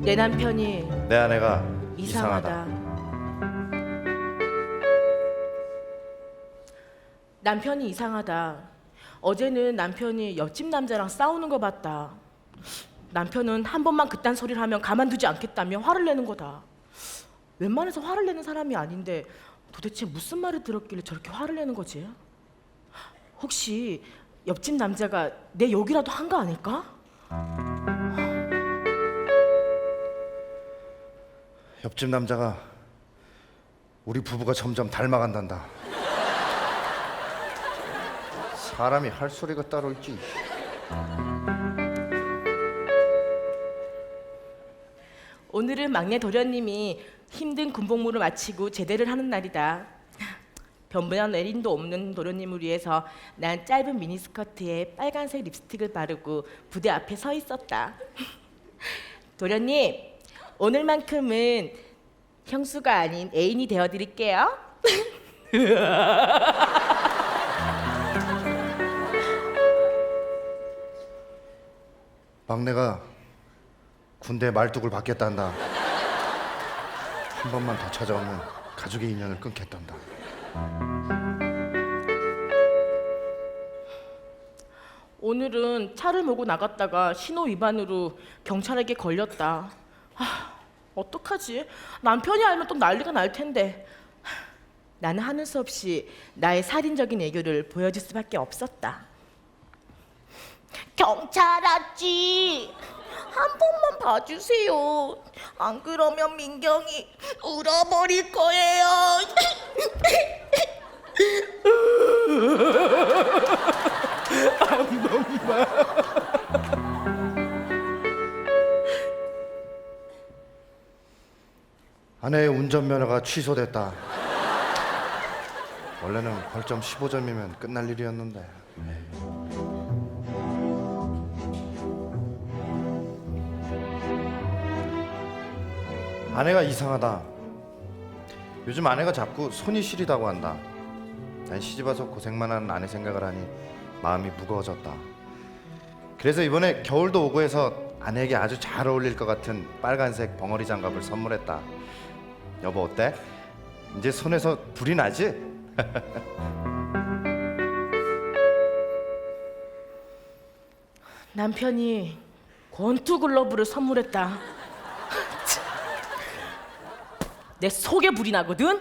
내 남편이 내 아내가 이상하다. 남편이 이상하다. 어제는 남편이 옆집 남자랑 싸우는 거 봤다. 남편은 한 번만 그딴 소리를 하면 가만두지 않겠다며 화를 내는 거다. 웬만해서 화를 내는 사람이 아닌데 도대체 무슨 말을 들었길래 저렇게 화를 내는 거지? 혹시 옆집 남자가 내 욕이라도 한 거 아닐까? 옆집 남자가 우리 부부가 점점 닮아간단다. 사람이 할 소리가 따로 있지. 오늘은 막내 도련님이 힘든 군복무를 마치고 제대를 하는 날이다. 변변한 내린도 없는 도련님을 위해서 난 짧은 미니스커트에 빨간색 립스틱을 바르고 부대 앞에 서 있었다. 도련님, 오늘만큼은 형수가 아닌 애인이 되어드릴게요. 막내가 군대 말뚝을 받겠단다. 한 번만 더 찾아오면 가족의 인연을 끊겠단다. 오늘은 차를 몰고 나갔다가 신호 위반으로 경찰에게 걸렸다. 어떡하지? 남편이 알면 또 난리가 날 텐데. 나는 하는 수 없이 나의 살인적인 애교를 보여줄 수밖에 없었다. 경찰 아저씨, 한 번만 봐주세요. 안 그러면 민경이 울어버릴 거예요. 아내의 운전면허가 취소됐다. 원래는 벌점 15점이면 끝날 일이었는데. 아내가 이상하다. 요즘 아내가 자꾸 손이 시리다고 한다. 난 시집와서 고생만 한 아내 생각을 하니 마음이 무거워졌다. 그래서 이번에 겨울도 오고 해서 아내에게 아주 잘 어울릴 것 같은 빨간색 벙어리 장갑을 선물했다. 여보 어때? 이제 손에서 불이 나지? 남편이 권투 글러브를 선물했다. 내 속에 불이 나거든.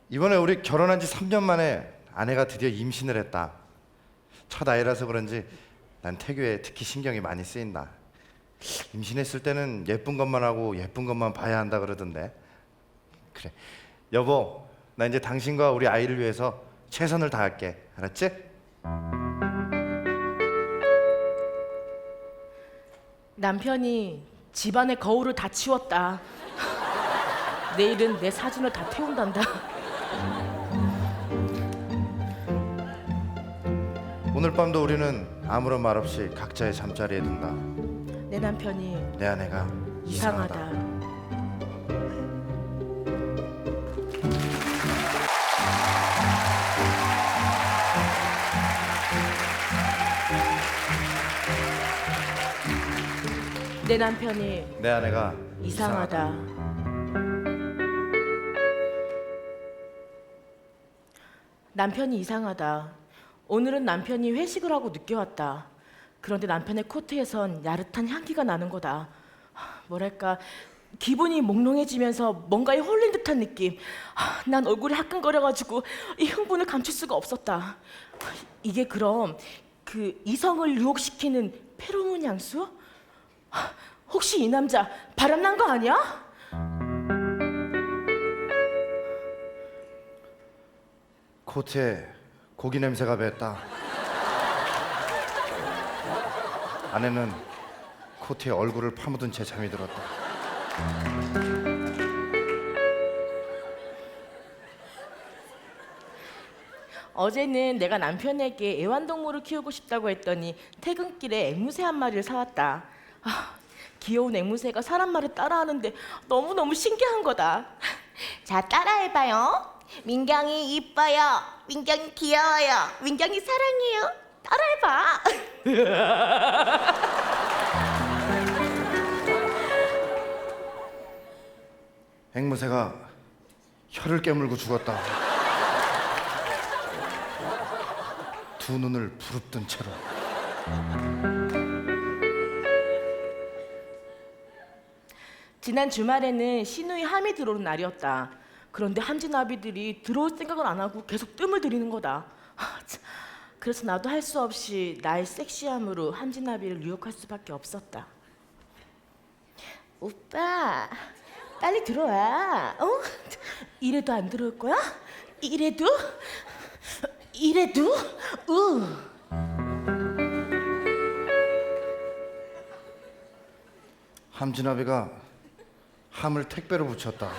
이번에 우리 결혼한 지 3년 만에 아내가 드디어 임신을 했다. 첫 아이라서 그런지 난 태교에 특히 신경이 많이 쓰인다. 임신했을 때는 예쁜 것만 하고 예쁜 것만 봐야 한다 그러던데. 그래 여보, 나 이제 당신과 우리 아이를 위해서 최선을 다할게. 알았지? 남편이 집안의 거울을 다 치웠다. 내일은 내 사진을 다 태운단다. 오늘 밤도 우리는 아무런 말 없이 각자의 잠자리에 든다. 내 남편이 내 아내가 이상하다. 내 남편이 내 아내가 이상하다. 남편이 이상하다. 오늘은 남편이 회식을 하고 늦게 왔다. 그런데 남편의 코트에선 야릇한 향기가 나는 거다. 뭐랄까 기분이 몽롱해지면서 뭔가에 홀린 듯한 느낌. 난 얼굴이 화끈거려가지고 이 흥분을 감출 수가 없었다. 이게 그럼 그 이성을 유혹시키는 페로몬 향수? 혹시 이 남자 바람난 거 아니야? 코트에 고기 냄새가 배었다. 아내는 코트에 얼굴을 파묻은 채 잠이 들었다. 어제는 내가 남편에게 애완동물을 키우고 싶다고 했더니 퇴근길에 앵무새 한 마리를 사왔다. 귀여운 앵무새가 사람 말을 따라하는데 너무너무 신기한 거다. 자, 따라해봐요. 민경이 이뻐요. 민경이 귀여워요. 민경이 사랑해요. 따라해봐. 앵무새가 혀를 깨물고 죽었다. 두 눈을 부릅뜬 채로. 지난 주말에는 시누이 함이 들어오는 날이었다. 그런데 함진아비들이 들어올 생각을 안 하고 계속 뜸을 들이는 거다. 그래서 나도 할 수 없이 나의 섹시함으로 함진아비를 유혹할 수밖에 없었다. 오빠, 빨리 들어와. 이래도 안 들어올 거야? 이래도? 이래도? 함진아비가 함을 택배로 붙였다.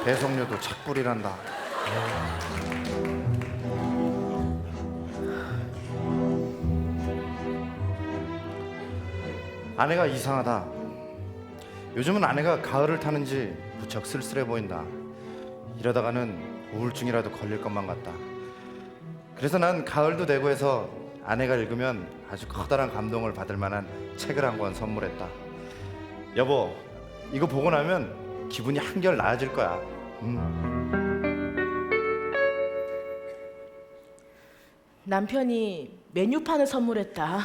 배송료도 착불이란다. 아내가 이상하다. 요즘은 아내가 가을을 타는지 무척 쓸쓸해 보인다. 이러다가는 우울증이라도 걸릴 것만 같다. 그래서 난 가을도 되고 해서 아내가 읽으면 아주 커다란 감동을 받을 만한 책을 한 권 선물했다. 여보, 이거 보고 나면 기분이 한결 나아질 거야. 남편이 메뉴판을 선물했다.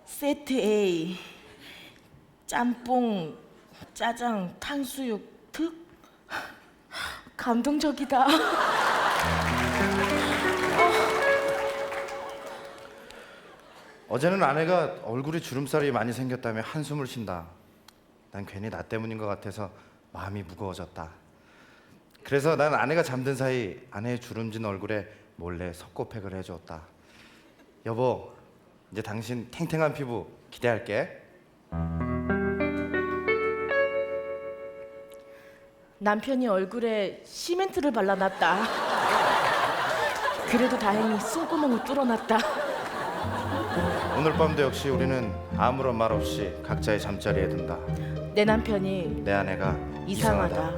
세트 A, 짬뽕, 짜장, 탕수육, 특? 감동적이다. 어제는 아내가 얼굴에 주름살이 많이 생겼다며 한숨을 쉰다. 난 괜히 나 때문인 것 같아서 마음이 무거워졌다. 그래서 난 아내가 잠든 사이 아내의 주름진 얼굴에 몰래 속고팩을 해주었다. 여보, 이제 당신 탱탱한 피부 기대할게. 남편이 얼굴에 시멘트를 발라놨다. 그래도 다행히 숨구멍을 뚫어놨다. 오늘 밤도 역시 우리는 아무런 말 없이 각자의 잠자리에 든다. 내 남편이 내 아내가 이상하다.